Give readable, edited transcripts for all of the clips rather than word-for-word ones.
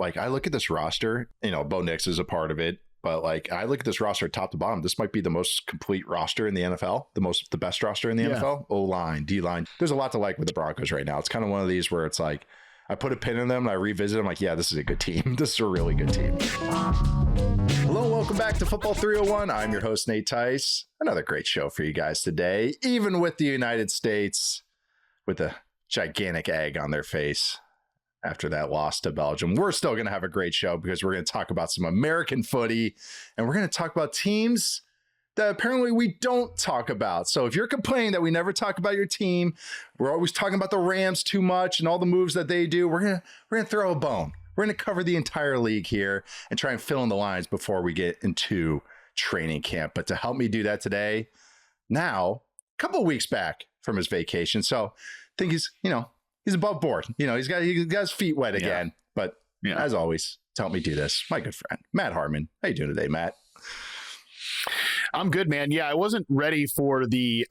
like I look at this roster, Bo Nix is a part of it, but like I look at this roster top to bottom. This might be the most complete roster in the NFL, the best roster in the NFL. O-line, D-line. There's a lot to like with the Broncos right now. It's kind of one of these where it's like I put a pin in them and I revisit them like, yeah, this is a good team. This is a really good team. Hello, welcome back to Football 301. I'm your host, Nate Tice. Another great show for you guys today, even with the United States with a gigantic egg on their face after that loss to Belgium. We're still going to have a great show because we're going to talk about some American footy, and we're going to talk about teams that apparently we don't talk about. So if you're complaining that we never talk about your team, we're always talking about the Rams too much and all the moves that they do, we're going to throw a bone. We're going to cover the entire league here and try and fill in the lines before we get into training camp. But to help me do that today, now, a couple of weeks back from his vacation. So I think he's above board. He's got his feet wet again. But as always, to help me do this, my good friend, Matt Harmon. How you doing today, Matt? I'm good, man. Yeah, I wasn't ready for the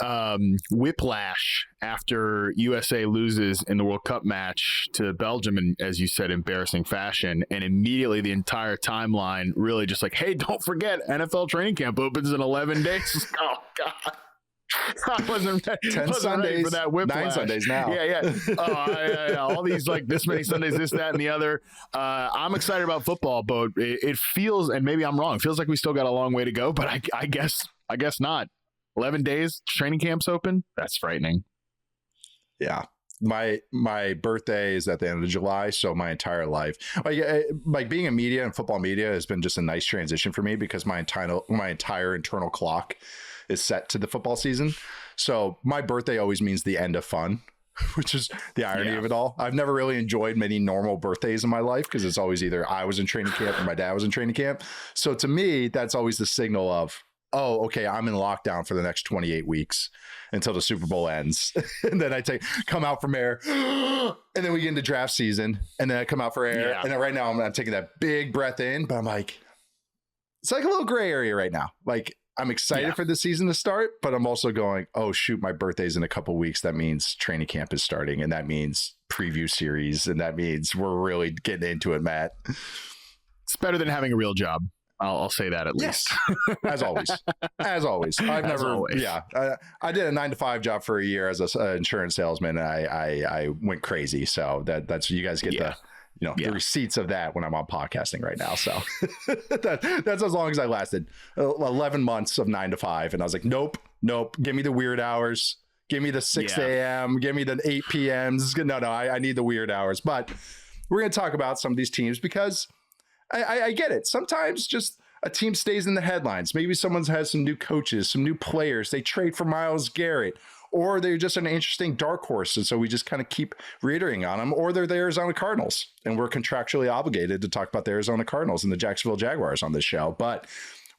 whiplash after USA loses in the World Cup match to Belgium in, as you said, embarrassing fashion. And immediately the entire timeline really just like, hey, don't forget, NFL training camp opens in 11 days. Oh, God. I wasn't ready for that whiplash. 9 Sundays now. Yeah. All these like this many Sundays, this, that, and the other. I'm excited about football, but it feels, and maybe I'm wrong, it feels like we still got a long way to go, but I guess not. 11 days, training camp's open. That's frightening. Yeah. My birthday is at the end of July, so my entire life, like being in media and football media has been just a nice transition for me because my entire internal clock is set to the football season. So my birthday always means the end of fun, which is the irony of it all. I've never really enjoyed many normal birthdays in my life because it's always either I was in training camp or my dad was in training camp. So to me, that's always the signal of, oh, okay, I'm in lockdown for the next 28 weeks until the Super Bowl ends. And then I come out from air and then we get into draft season and then I come out for air. Yeah. And then right now I'm taking that big breath in, but I'm like, it's like a little gray area right now. Like I'm excited for the season to start, but I'm also going, oh shoot, my birthday's in a couple of weeks. That means training camp is starting and that means preview series. And that means we're really getting into it, Matt. It's better than having a real job. I'll say that at least. As always. I did a 9-to-5 job for a year as an insurance salesman. And I went crazy. So that's, you guys get the receipts of that when I'm on podcasting right now. So that's as long as I lasted. 11 months of 9 to 5. And I was like, nope. Give me the weird hours. Give me the 6 a.m. Give me the 8 p.m.s. No, I need the weird hours. But we're going to talk about some of these teams because I get it. Sometimes just a team stays in the headlines. Maybe someone has some new coaches, some new players. They trade for Myles Garrett, or they're just an interesting dark horse. And so we just kind of keep reiterating on them, or they're the Arizona Cardinals. And we're contractually obligated to talk about the Arizona Cardinals and the Jacksonville Jaguars on this show. But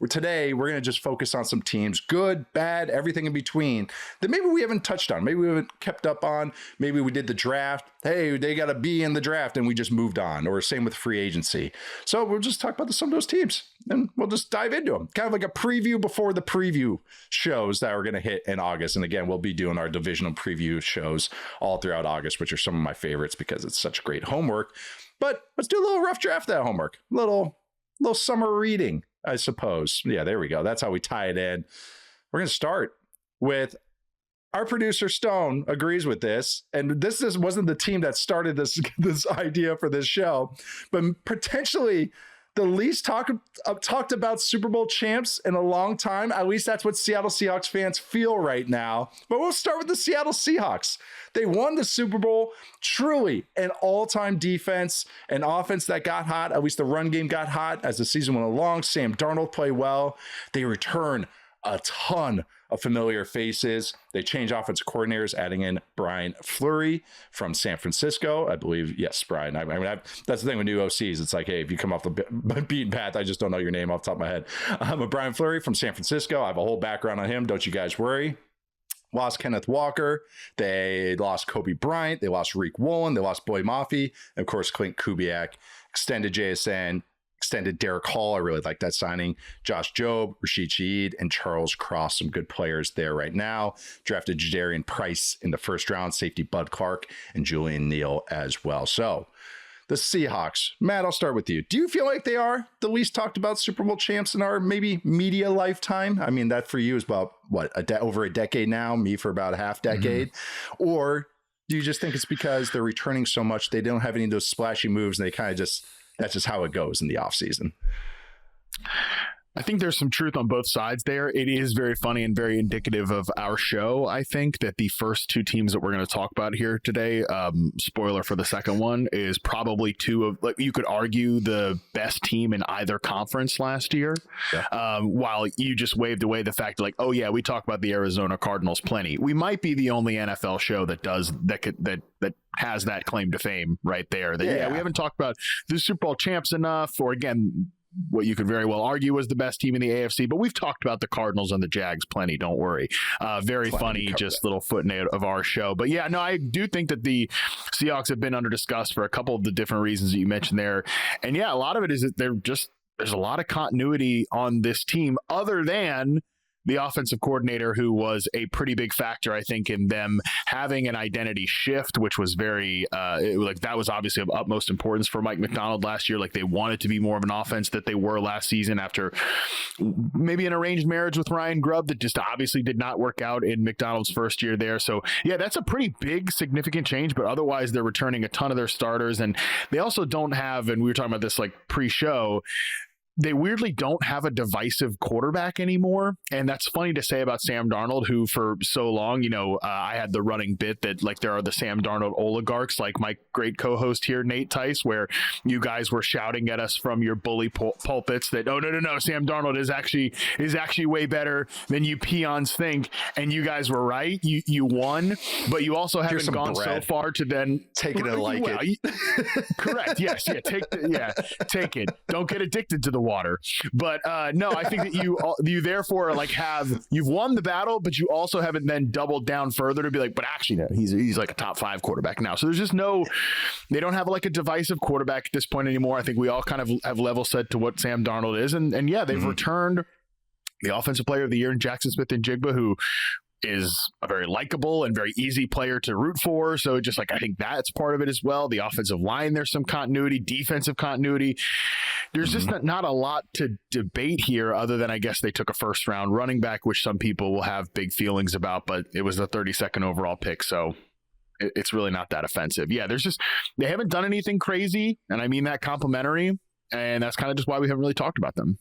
today, we're going to just focus on some teams, good, bad, everything in between, that maybe we haven't touched on. Maybe we haven't kept up on. Maybe we did the draft. Hey, they got to be in the draft and we just moved on. Or same with free agency. So we'll just talk about some of those teams and we'll just dive into them. Kind of like a preview before the preview shows that are going to hit in August. And again, we'll be doing our divisional preview shows all throughout August, which are some of my favorites because it's such great homework. But let's do a little rough draft that homework. A little summer reading, I suppose. Yeah, there we go. That's how we tie it in. We're going to start with our producer, Stone, agrees with this. And this wasn't the team that started this idea for this show, but potentially the least talked about Super Bowl champs in a long time. At least that's what Seattle Seahawks fans feel right now. But we'll start with the Seattle Seahawks. They won the Super Bowl, truly an all-time defense, an offense that got hot. At least the run game got hot as the season went along. Sam Darnold played well. They return a ton of familiar faces. They changed offensive coordinators, adding in Brian Fleury from San Francisco. I believe, yes, Brian. That's the thing with new OCs. It's like, hey, if you come off the beaten path, I just don't know your name off the top of my head. But Brian Fleury from San Francisco. I have a whole background on him. Don't you guys worry. Lost Kenneth Walker. They lost Kobe Bryant. They lost Reek Woolen. They lost Boy Mafi. And of course, Clint Kubiak. Extended JSN. Extended Derek Hall. I really like that signing. Josh Jobe, Rashid Shaheed, and Charles Cross. Some good players there right now. Drafted Jadarian Price in the first round. Safety Bud Clark and Julian Neal as well. So the Seahawks. Matt, I'll start with you. Do you feel like they are the least talked about Super Bowl champs in our maybe media lifetime? I mean, that for you is about what, over a decade now, me for about a half decade. Or do you just think it's because they're returning so much, they don't have any of those splashy moves, and they kind of just, that's just how it goes in the offseason? I think there's some truth on both sides there. It is very funny and very indicative of our show, I think, that the first two teams that we're going to talk about here today, spoiler for the second one, is probably two of, like, you could argue the best team in either conference last year. Yeah. While you just waved away the fact, like, oh yeah, we talk about the Arizona Cardinals plenty. We might be the only NFL show that does that has that claim to fame right there. That we haven't talked about the Super Bowl champs enough, or again, what you could very well argue was the best team in the AFC, but we've talked about the Cardinals and the Jags plenty, don't worry. Very funny, just little footnote of our show. But yeah, no, I do think that the Seahawks have been under discussed for a couple of the different reasons that you mentioned there. And yeah, a lot of it is that there's a lot of continuity on this team other than the offensive coordinator, who was a pretty big factor, I think, in them having an identity shift, which was very, that was obviously of utmost importance for Mike Macdonald last year. Like, they wanted to be more of an offense that they were last season after maybe an arranged marriage with Ryan Grubb that just obviously did not work out in Macdonald's first year there. So yeah, that's a pretty big, significant change, but otherwise they're returning a ton of their starters. And they also don't have, and we were talking about this like pre-show, they weirdly don't have a divisive quarterback anymore. And that's funny to say about Sam Darnold, who for so long, I had the running bit that, like, there are the Sam Darnold oligarchs, like my great co-host here, Nate Tice, where you guys were shouting at us from your bully pulpits that, oh, no, Sam Darnold is actually way better than you peons think. And you guys were right. You won, but you also haven't gone so far to then take it and like it. Correct. Yes. Yeah. Take it. Don't get addicted to the water. But no, I think that you therefore you've won the battle, but you also haven't then doubled down further to be like, but actually no, he's like a top 5 quarterback now. So there's just they don't have like a divisive quarterback at this point anymore. I think we all kind of have level set to what Sam Darnold is, and yeah, they've returned the offensive player of the year in Jackson Smith-Njigba, who is a very likable and very easy player to root for. So just like, I think that's part of it as well. The offensive line, there's some continuity, defensive continuity. There's just not a lot to debate here, other than I guess they took a first round running back, which some people will have big feelings about, but it was the 32nd overall pick. So it's really not that offensive. Yeah, they haven't done anything crazy, and I mean that complimentary, and that's kind of just why we haven't really talked about them.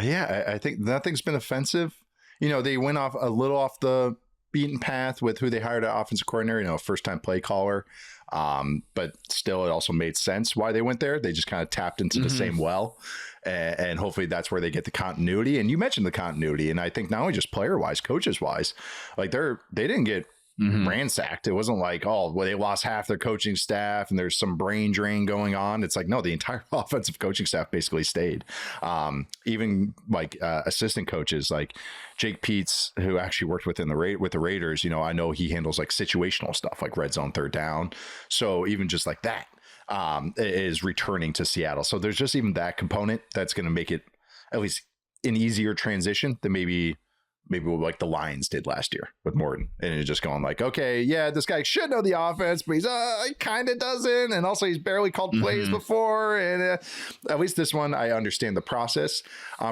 Yeah, I think nothing's been offensive. They went off a little off the beaten path with who they hired an offensive coordinator, first-time play caller. But still, it also made sense why they went there. They just kind of tapped into the same well. And hopefully that's where they get the continuity. And you mentioned the continuity. And I think not only just player-wise, coaches-wise, like they didn't get ransacked. It wasn't like, they lost half their coaching staff and there's some brain drain going on. It's like, no, the entire offensive coaching staff basically stayed. Even like assistant coaches like Jake Peets, who actually worked with the Raiders, I know he handles like situational stuff like red zone, third down. So even just like that is returning to Seattle. So there's just even that component that's going to make it at least an easier transition than maybe like the Lions did last year with Morton, and it's just going like, okay, yeah, this guy should know the offense, but he kind of doesn't, and also he's barely called plays before, and at least this one, I understand the process.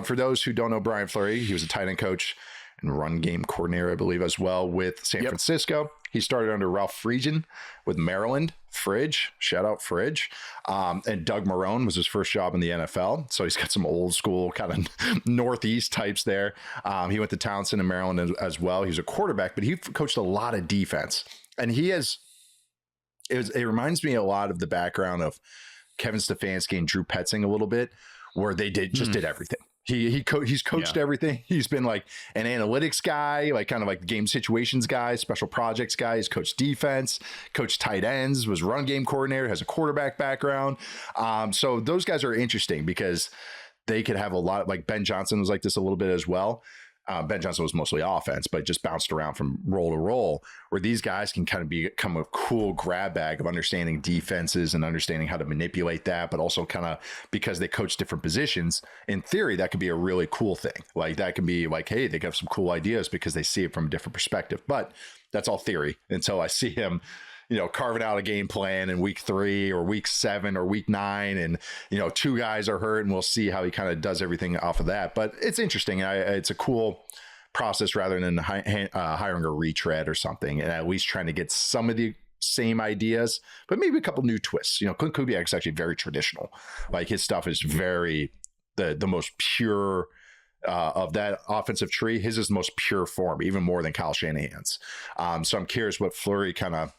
For those who don't know Brian Fleury, he was a tight end coach and run game coordinator, I believe, as well with San Francisco. He started under Ralph Friedgen with Maryland. Fridge, shout out Fridge. And Doug Marrone was his first job in the NFL. So he's got some old school kind of Northeast types there. He went to Townsend in Maryland as well. He was a quarterback, but he coached a lot of defense. And it reminds me a lot of the background of Kevin Stefanski and Drew Petzing a little bit, where they did everything. He's coached everything. He's been like an analytics guy, like kind of like game situations guy, special projects guy. He's coached defense, coached tight ends, was run game coordinator, has a quarterback background. So those guys are interesting because they could have a lot, like Ben Johnson was like this a little bit as well. Ben Johnson was mostly offense, but just bounced around from role to role, where these guys can kind of become a cool grab bag of understanding defenses and understanding how to manipulate that, but also kind of because they coach different positions, in theory, that could be a really cool thing. Like that can be like, hey, they have some cool ideas because they see it from a different perspective, but that's all theory until I see him carving out a game plan in week 3 or week 7 or week 9, and 2 guys are hurt, and we'll see how he kind of does everything off of that. But it's interesting. It's a cool process rather than hiring a retread or something, and at least trying to get some of the same ideas, but maybe a couple new twists. Clint Kubiak is actually very traditional. Like, his stuff is very the most pure of that offensive tree. His is the most pure form, even more than Kyle Shanahan's. So I'm curious what Fleury kind of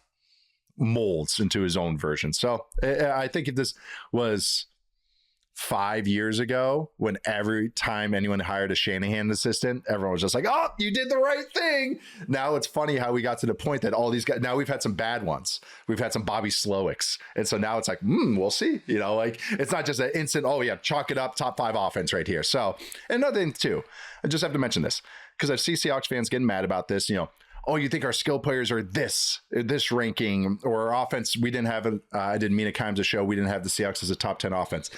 molds into his own version. So I think if this was 5 years ago, when every time anyone hired a Shanahan assistant, everyone was just like, oh, you did the right thing. Now it's funny how we got to the point that all these guys, now we've had some bad ones. We've had some Bobby Slowicks. And so now it's like, we'll see. Like, it's not just an instant, oh yeah, chalk it up, top 5 offense right here. So another thing too, I just have to mention this because I see Seahawks fans getting mad about this, oh, you think our skill players are this ranking, or our offense, we didn't have I didn't mean at times a show, we didn't have the Seahawks as a top 10 offense.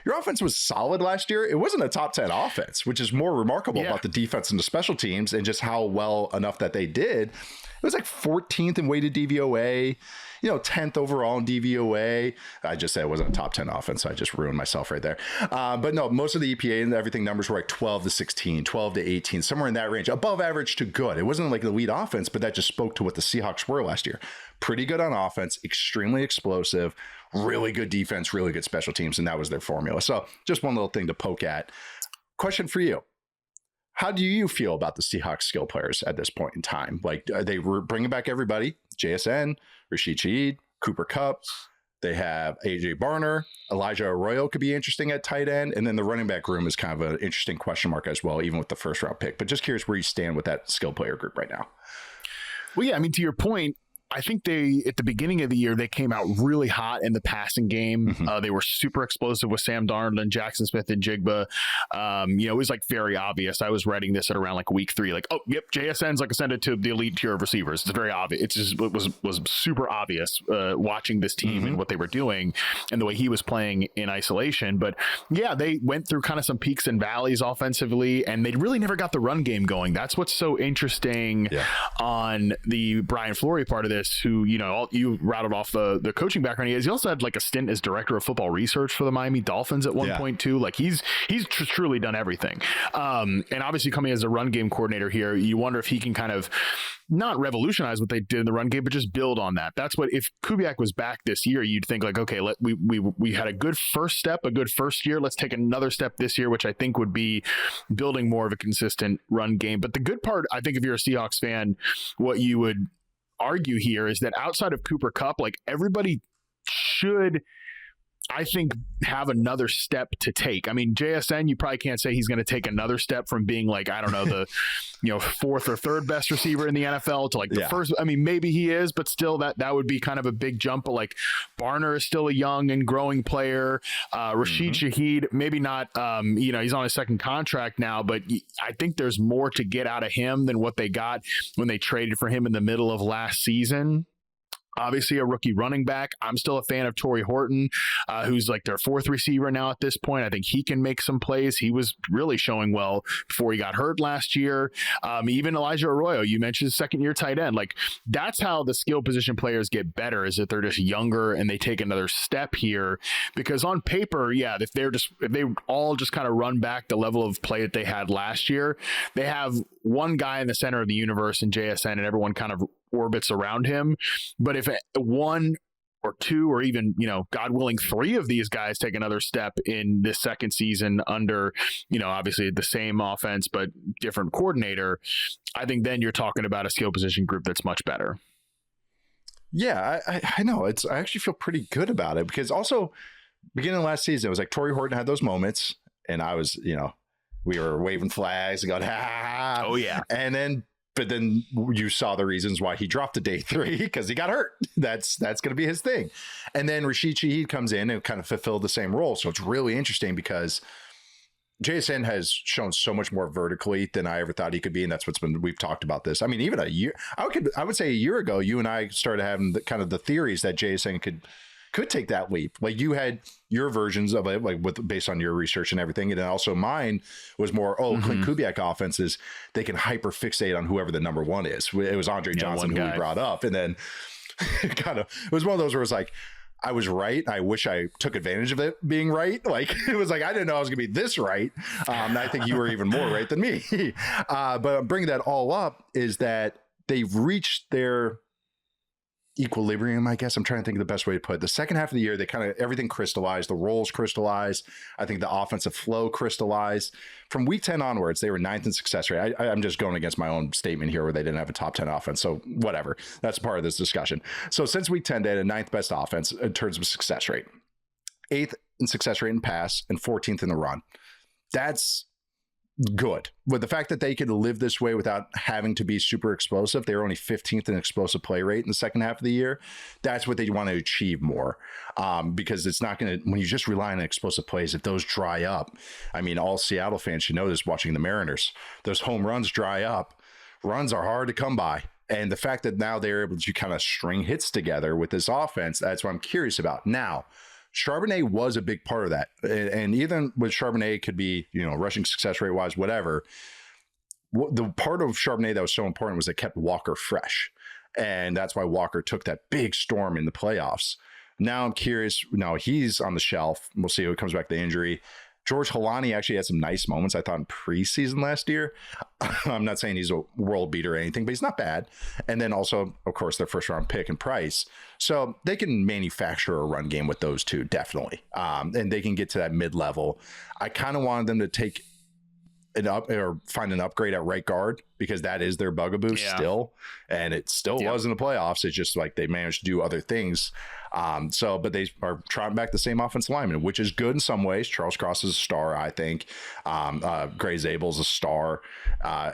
Your offense was solid last year. It wasn't a top 10 offense, which is more remarkable about the defense and the special teams and just how well enough that they did. It was like 14th in weighted DVOA, 10th overall in DVOA. I just said it wasn't a top 10 offense, so I just ruined myself right there. But no, most of the EPA and everything numbers were like 12 to 16, 12 to 18, somewhere in that range, above average to good. It wasn't like the elite offense, but that just spoke to what the Seahawks were last year. Pretty good on offense, extremely explosive, really good defense, really good special teams, and that was their formula. So just one little thing to poke at. Question for you. How do you feel about the Seahawks skill players at this point in time? Like, they were bringing back everybody, JSN, Rashid Shaheed, Cooper Kupp. They have AJ Barner, Elijah Arroyo could be interesting at tight end. And then the running back room is kind of an interesting question mark as well, even with the first round pick. But just curious where you stand with that skill player group right now. Well, yeah, I mean, to your point, I think they, at the beginning of the year, they came out really hot in the passing game. They were super explosive with Sam Darnold and Jackson Smith and Jigba. It was like very obvious. I was writing this at around like week 3, like, oh, yep, JSN's like ascended to the elite tier of receivers. It's very obvious. It was super obvious watching this team and what they were doing and the way he was playing in isolation. But yeah, they went through kind of some peaks and valleys offensively, and they really never got the run game going. That's what's so interesting on the Brian Fleury part of this. Who, you rattled off the coaching background. He also had like a stint as director of football research for the Miami Dolphins at one point too. Like, he's truly done everything. And obviously coming as a run game coordinator here, you wonder if he can kind of not revolutionize what they did in the run game, but just build on that. That's what, if Kubiak was back this year, you'd think like, okay, we had a good first step, a good first year. Let's take another step this year, which I think would be building more of a consistent run game. But the good part, I think, if you're a Seahawks fan, what you would argue here is that outside of Cooper Kupp, like, everybody should, I think, have another step to take. I mean, JSN, you probably can't say he's going to take another step from being like, I don't know, the 4th or 3rd best receiver in the NFL to like the first. I mean, maybe he is, but still that would be kind of a big jump. But like, Barner is still a young and growing player. Rashid Shaheed, maybe not, he's on his 2nd contract now, but I think there's more to get out of him than what they got when they traded for him in the middle of last season. Obviously a rookie running back. I'm still a fan of Torrey Horton, who's like their 4th receiver now at this point. I think he can make some plays. He was really showing well before he got hurt last year. Even Elijah Arroyo, you mentioned 2nd-year tight end. Like, that's how the skill position players get better, is that they're just younger and they take another step here. Because on paper, if they all just kind of run back the level of play that they had last year, they have one guy in the center of the universe in JSN, and everyone kind of orbits around him. But if 1 or 2 or even, God willing, 3 of these guys take another step in this 2nd season under, obviously the same offense but different coordinator, I think then you're talking about a skill position group that's much better. Yeah, I know. I actually feel pretty good about it, because also beginning of last season, it was like Torrey Horton had those moments, and I was, we were waving flags and going, ha. Oh yeah. But then you saw the reasons why he dropped to day 3, because he got hurt. That's going to be his thing. And then Rashid Shaheed comes in and kind of fulfilled the same role. So it's really interesting, because JSN has shown so much more vertically than I ever thought he could be. And that's we've talked about this. I mean, even a year, I would say a year ago, you and I started having the theories that JSN could take that leap. Like, you had your versions of it, like based on your research and everything. And then also mine was more, Clint Kubiak offenses, they can hyper fixate on whoever the number 1 is. It was Andre Johnson who we brought up. And then it was one of those where it's like, I was right. I wish I took advantage of it being right. Like, it was like, I didn't know I was going to be this right. And I think you were even more right than me. But I'm bringing that all up is that they've reached their equilibrium, I guess. I'm trying to think of the best way to put it. The second half of the year, they kind of, everything crystallized. The roles crystallized. I think the offensive flow crystallized. From week 10 onwards, they were 9th in success rate. I'm just going against my own statement here where they didn't have a top 10 offense. So whatever. That's part of this discussion. So since week 10, they had a 9th best offense in terms of success rate. 8th in success rate in pass and 14th in the run. That's good. But the fact that they could live this way without having to be super explosive, they were only 15th in explosive play rate in the second half of the year. That's what they want to achieve more, because it's not going to, when you just rely on explosive plays, if those dry up, I mean, all Seattle fans should know this watching the Mariners, those home runs dry up. Runs are hard to come by. And the fact that now they're able to kind of string hits together with this offense, that's what I'm curious about. Now, Charbonnet was a big part of that. And even with Charbonnet could be, rushing success rate wise, whatever. The part of Charbonnet that was so important was it kept Walker fresh. And that's why Walker took that big storm in the playoffs. Now I'm curious. Now he's on the shelf. We'll see how he comes back to injury. George Holani actually had some nice moments, I thought, in preseason last year. I'm not saying he's a world beater or anything, but he's not bad. And then also, of course, their first round pick and Price. So they can manufacture a run game with those two, definitely. And they can get to that mid-level. I kind of wanted them to take it up or find an upgrade at right guard because that is their bugaboo still. And it still was in the playoffs. It's just like they managed to do other things. But they are trotting back the same offensive lineman, which is good in some ways. Charles Cross is a star, I think. Gray Zabel's a star.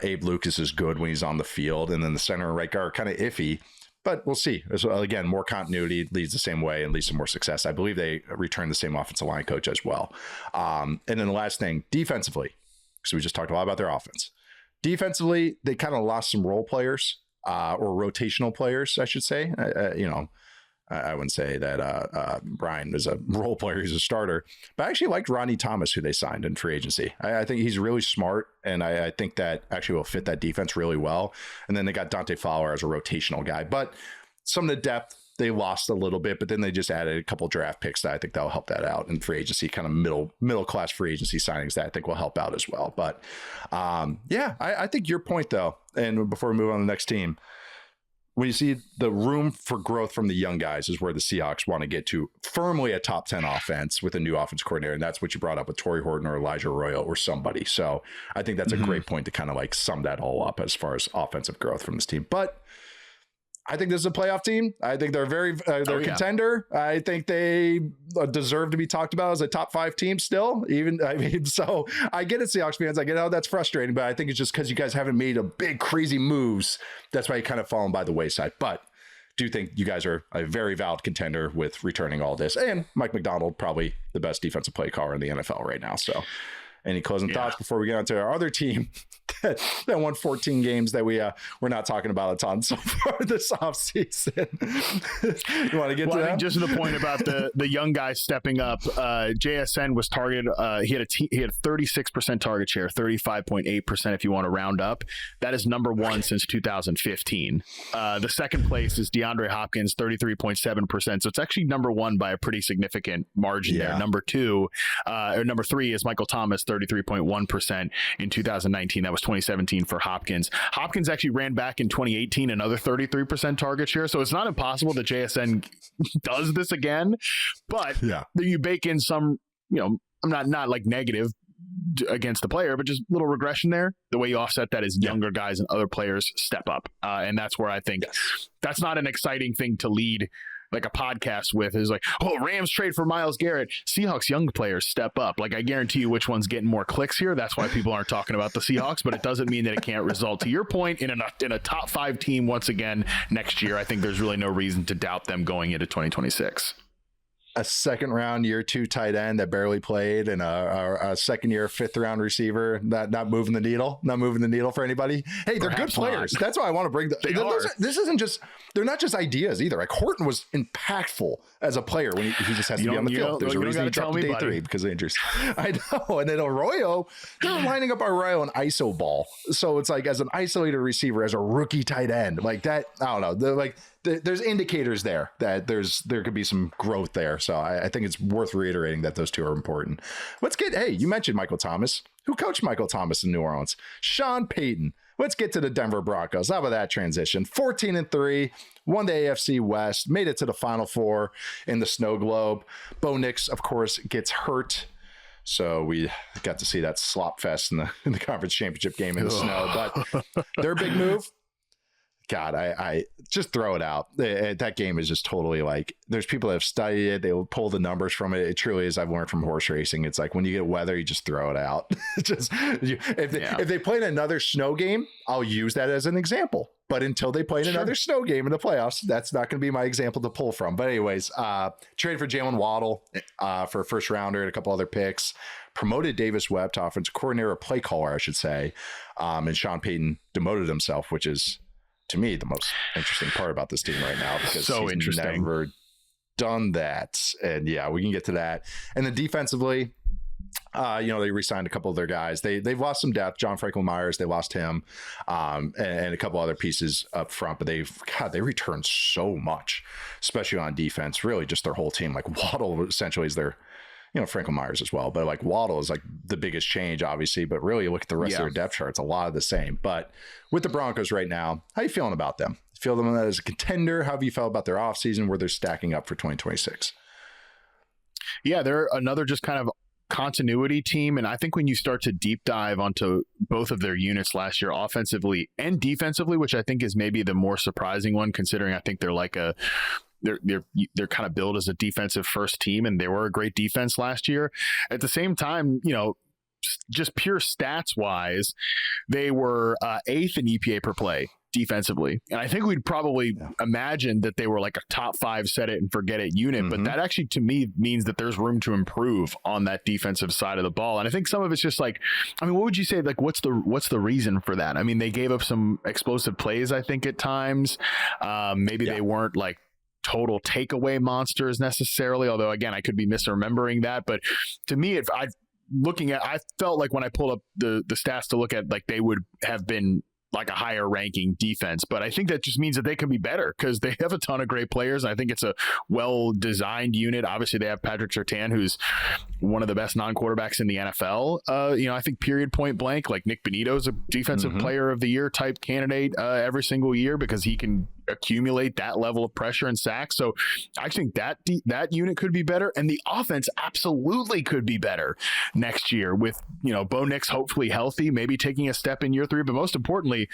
Abe Lucas is good when he's on the field. And then the center and right guard are kind of iffy. But we'll see. So again, more continuity leads the same way and leads to more success. I believe they returned the same offensive line coach as well. And then the last thing, defensively, because we just talked a lot about their offense. Defensively, they kind of lost some role players or rotational players, I should say. I wouldn't say that Brian is a role player. He's a starter. But I actually liked Rodney Thomas, who they signed in free agency. I think he's really smart, and I think that actually will fit that defense really well. And then they got Dante Fowler as a rotational guy. But some of the depth, they lost a little bit, but then they just added a couple draft picks that I think that'll help that out in free agency, kind of middle class free agency signings that I think will help out as well. But I think your point though, and before we move on to the next team, when you see the room for growth from the young guys is where the Seahawks want to get to firmly a top 10 offense with a new offense coordinator. And that's what you brought up with Torrey Horton or Elijah Arroyo or somebody. So I think that's a great point to kind of like sum that all up as far as offensive growth from this team. But I think this is a playoff team. I think they're a contender. I think they deserve to be talked about as a top 5 team still. So I get it, Seahawks fans. I get how that's frustrating, but I think it's just because you guys haven't made a big, crazy moves. That's why you kind of fallen by the wayside. But do think you guys are a very valid contender with returning all this. And Mike McDonald, probably the best defensive play caller in the NFL right now. So any closing thoughts before we get on to our other team that won 14 games that we're not talking about a ton so far this offseason? You want to get to that? I think just to the point about the young guys stepping up, JSN was targeted. He had a 36% target share, 35.8% if you want to round up. That is number 1 since 2015. The second place is DeAndre Hopkins, 33.7%. So it's actually number 1 by a pretty significant margin there. Number 3 is Michael Thomas, 33.1% in 2019. That was 2017 for Hopkins. Hopkins actually ran back in 2018, another 33% target share. So it's not impossible that JSN does this again, but you bake in some, I'm not like negative against the player, but just a little regression there. The way you offset that is younger guys and other players step up. And that's where I think that's not an exciting thing to lead like a podcast with, is like, oh, Rams trade for Myles Garrett. Seahawks young players step up. Like, I guarantee you which one's getting more clicks here. That's why people aren't talking about the Seahawks, but it doesn't mean that it can't result. To your point, in a top 5 team once again next year, I think there's really no reason to doubt them going into 2026. A second round year 2 tight end that barely played, and a second year 5th round receiver not moving the needle for anybody. Hey, they're good players. That's why I want to bring this isn't just, they're not just ideas either. Like, Horton was impactful as a player when he just has to be on the field. There's a reason he dropped to day 3 because of injuries. I know. And then Arroyo, they're lining up Arroyo in ISO ball. So it's like, as an isolated receiver, as a rookie tight end, like that, I don't know. They're like, there's indicators there that there could be some growth there. So I think it's worth reiterating that those two are important. Hey, you mentioned Michael Thomas. Who coached Michael Thomas in New Orleans? Sean Payton. Let's get to the Denver Broncos. How about that transition? 14-3, won the AFC West, made it to the Final Four in the Snow Globe. Bo Nix, of course, gets hurt. So we got to see that slop fest in the conference championship game in the snow. But their big move, God, I just throw it out. That game is just totally like, there's people that have studied it. They will pull the numbers from it. It truly is. I've learned from horse racing. It's like when you get weather, you just throw it out. If they play in another snow game, I'll use that as an example. But until they play in another snow game in the playoffs, that's not going to be my example to pull from. But anyways, traded for Jaylen Waddle for a first rounder and a couple other picks. Promoted Davis Webb to offensive coordinator, play caller, I should say. And Sean Payton demoted himself, which is, to me, the most interesting part about this team right now, because he's never done that. And yeah, we can get to that. And then defensively, they re-signed a couple of their guys. They've lost some depth. John Franklin Myers, they lost him, and a couple other pieces up front. But they returned so much, especially on defense. Really, just their whole team. Like Waddle essentially is their, Franklin Myers as well. But like Waddle is like the biggest change, obviously. But really, look at the rest of their depth chart. It's a lot of the same. But with the Broncos right now, how are you feeling about them? Feel them as a contender? How have you felt about their offseason, where they're stacking up for 2026? Yeah, they're another just kind of continuity team. And I think when you start to deep dive onto both of their units last year, offensively and defensively, which I think is maybe the more surprising one, considering I think they're like they're kind of billed as a defensive first team, and they were a great defense last year. At the same time, just pure stats wise, they were 8th in EPA per play defensively. And I think we'd probably imagine that they were like a top 5 set it and forget it unit, but that actually to me means that there's room to improve on that defensive side of the ball. And I think some of it's just like, what would you say, like, what's the reason for that? I mean, they gave up some explosive plays, I think, at times. Maybe they weren't like total takeaway monsters necessarily, although again, I could be misremembering that. But to me, I felt like when I pulled up the stats to look at, like, they would have been like a higher ranking defense, but I think that just means that they can be better because they have a ton of great players. And I think it's a well-designed unit. Obviously they have Patrick Surtain, who's one of the best non-quarterbacks in the NFL. I think period, point blank, like Nick Benito is a defensive player of the year type candidate every single year because he can accumulate that level of pressure and sacks. So I think that unit could be better, and the offense absolutely could be better next year with, Bo Nix hopefully healthy, maybe taking a step in year 3. But most importantly,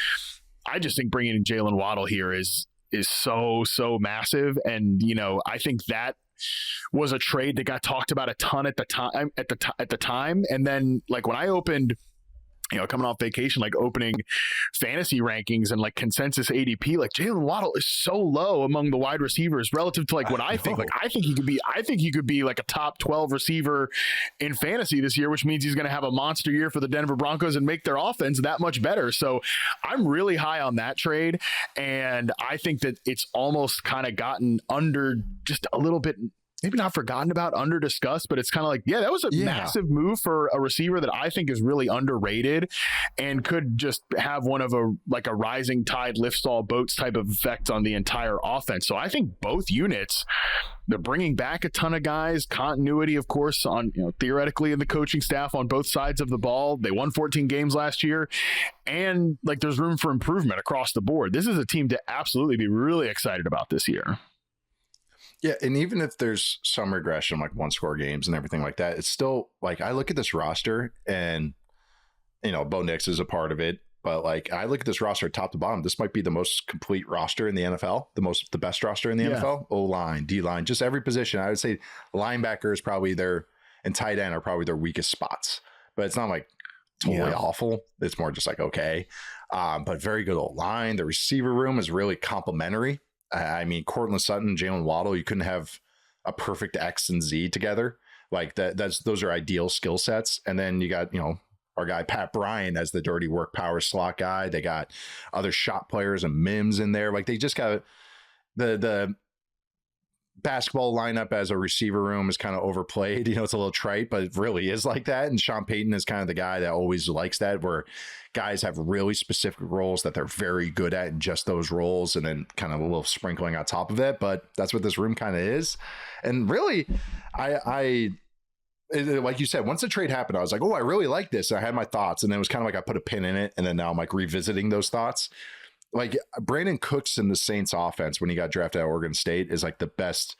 I just think bringing in Jaylen Waddle here is so massive. And, I think that was a trade that got talked about a ton at the time. And then, like, when I opened, coming off vacation, like opening fantasy rankings and like consensus ADP, like Jaylen Waddle is so low among the wide receivers relative to like what I think. Like I think he could be like a top 12 receiver in fantasy this year, which means he's going to have a monster year for the Denver Broncos and make their offense that much better. So I'm really high on that trade. And I think that it's almost kind of gotten under just a little bit, maybe not forgotten about, under discussed, but it's kind of like, that was a massive move for a receiver that I think is really underrated and could just have one of a rising tide lifts all boats type of effect on the entire offense. So I think both units, they're bringing back a ton of guys, continuity, of course, on, theoretically in the coaching staff on both sides of the ball. They won 14 games last year, and like there's room for improvement across the board. This is a team to absolutely be really excited about this year. Yeah, and even if there's some regression, like 1-score games and everything like that, it's still like I look at this roster and, Bo Nix is a part of it. But like I look at this roster top to bottom, this might be the most complete roster in the NFL, the best roster in the NFL. O-line, D-line, just every position. I would say linebacker is probably and tight end are probably their weakest spots. But it's not like totally awful. It's more just like okay. But very good O-line. The receiver room is really complimentary. I mean, Courtland Sutton, Jaylen Waddle, you couldn't have a perfect X and Z together. Like those are ideal skill sets. And then you got, our guy Pat Bryant as the dirty work power slot guy. They got other shot players and Mims in there. Like they just got the basketball lineup as a receiver room is kind of overplayed. It's a little trite, but it really is like that. And Sean Payton is kind of the guy that always likes that, where guys have really specific roles that they're very good at, and just those roles, and then kind of a little sprinkling on top of it. But that's what this room kind of is. And really, like you said, once the trade happened, I was like, oh, I really like this. And I had my thoughts, and then it was kind of like I put a pin in it, and then now I'm like revisiting those thoughts. Like Brandon Cooks in the Saints offense when he got drafted at Oregon State is like the best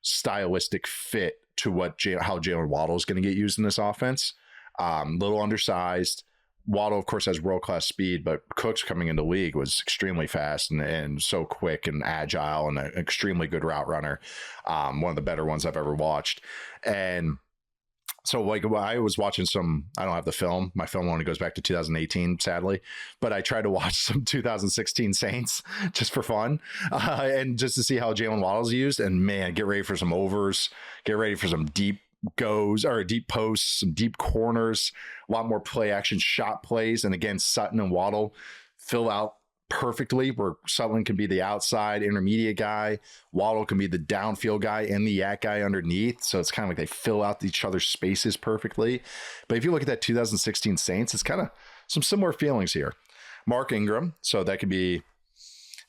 stylistic fit to how Jaylen Waddle is going to get used in this offense. Little undersized. Waddle, of course, has world-class speed, but Cooks coming into the league was extremely fast and so quick and agile and an extremely good route runner. One of the better ones I've ever watched. And so like I was watching I don't have the film. My film only goes back to 2018, sadly, but I tried to watch some 2016 Saints just for fun and just to see how Jaylen Waddle's used. And man, get ready for some overs, get ready for some deep goes or deep posts, some deep corners, a lot more play action shot plays. And again, Sutton and Waddle fill out perfectly, where Sutton can be the outside intermediate guy, Waddle can be the downfield guy and the yak guy underneath. So it's kind of like they fill out each other's spaces perfectly. But if you look at that 2016 Saints, it's kind of some similar feelings here. Mark Ingram, so that could be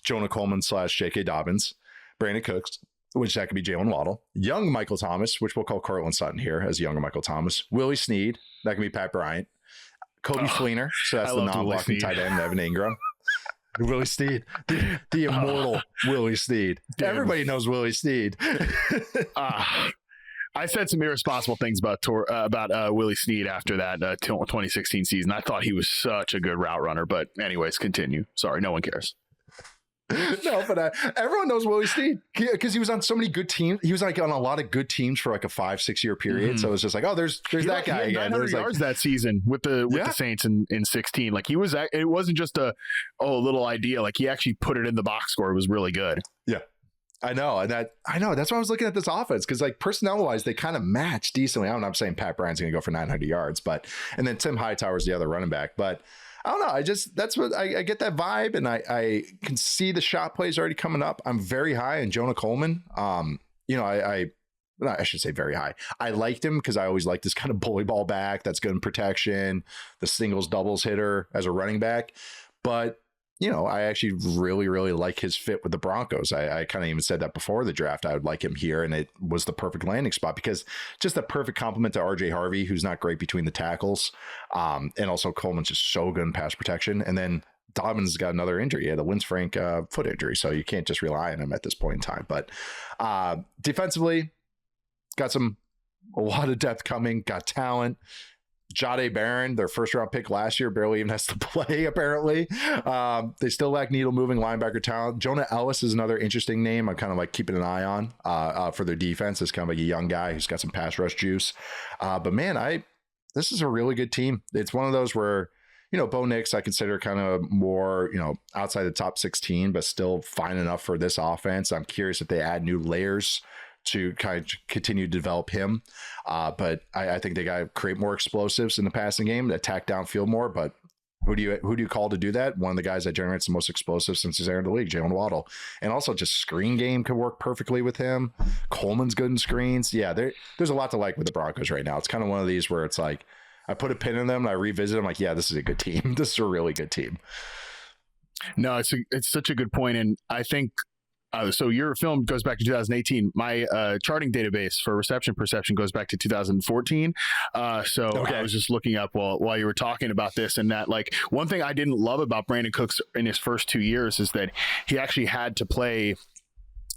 Jonah Coleman / J.K. Dobbins. Brandon Cooks, which that could be Jaylen Waddle. Young Michael Thomas, which we'll call Cortland Sutton here as younger Michael Thomas. Willie Snead, that can be Pat Bryant. Kobe Fleener, so that's the non-blocking tight end, Evan Ingram. Willie Snead, the immortal Willie Snead. Damn. Everybody knows Willie Snead. I said some irresponsible things about Willie Snead after that 2016 season. I thought he was such a good route runner, but anyways, continue. Sorry, no one cares. No, but everyone knows Willie Snead because he was on so many good teams. He was like on a lot of good teams for like a 5-6 year period. Mm-hmm. So it's just like, oh, there's that guy again. 900 yards that season with the Saints in 16. Like he was, it wasn't just a little idea. Like he actually put it in the box score. It was really good. Yeah. I know. And I know. That's why I was looking at this offense because like personnel wise, they kind of match decently. I'm not saying Pat Bryant's going to go for 900 yards, and then Tim Hightower's the other running back, but I don't know. That's what I get that vibe, and I can see the shot plays already coming up. I'm very high on Jonah Coleman. I should say very high. I liked him because I always liked this kind of bully ball back that's good in protection, the singles doubles hitter as a running back. But I actually really, really like his fit with the Broncos. I kind of even said that before the draft. I would like him here, and it was the perfect landing spot because just a perfect compliment to RJ Harvey, who's not great between the tackles. And also Coleman's just so good in pass protection. And then Dobbins got another injury. He had a Linsfranc foot injury, so you can't just rely on him at this point in time. But defensively, got a lot of depth coming, got talent. Jahdae Barron, their first round pick last year, barely even has to play, apparently. They still lack needle moving linebacker talent. Jonah Ellis is another interesting name I'm kind of like keeping an eye on for their defense. It's kind of like a young guy who's got some pass rush juice. But man, this is a really good team. It's one of those where, Bo Nix, I consider kind of more, outside the top 16, but still fine enough for this offense. I'm curious if they add new layers to kind of continue to develop him. But I think they got to create more explosives in the passing game, attack downfield more. But who do you call to do that? One of the guys that generates the most explosives since he's entered the league, Jaylen Waddle. And also just screen game could work perfectly with him. Coleman's good in screens. Yeah, there's a lot to like with the Broncos right now. It's kind of one of these where it's like, I put a pin in them and I revisit them like, yeah, this is a good team. This is a really good team. No, it's such a good point. And I think, so your film goes back to 2018. My charting database for reception perception goes back to 2014. Okay. I was just looking up while you were talking about this, and that like one thing I didn't love about Brandon Cooks in his first 2 years is that he actually had to play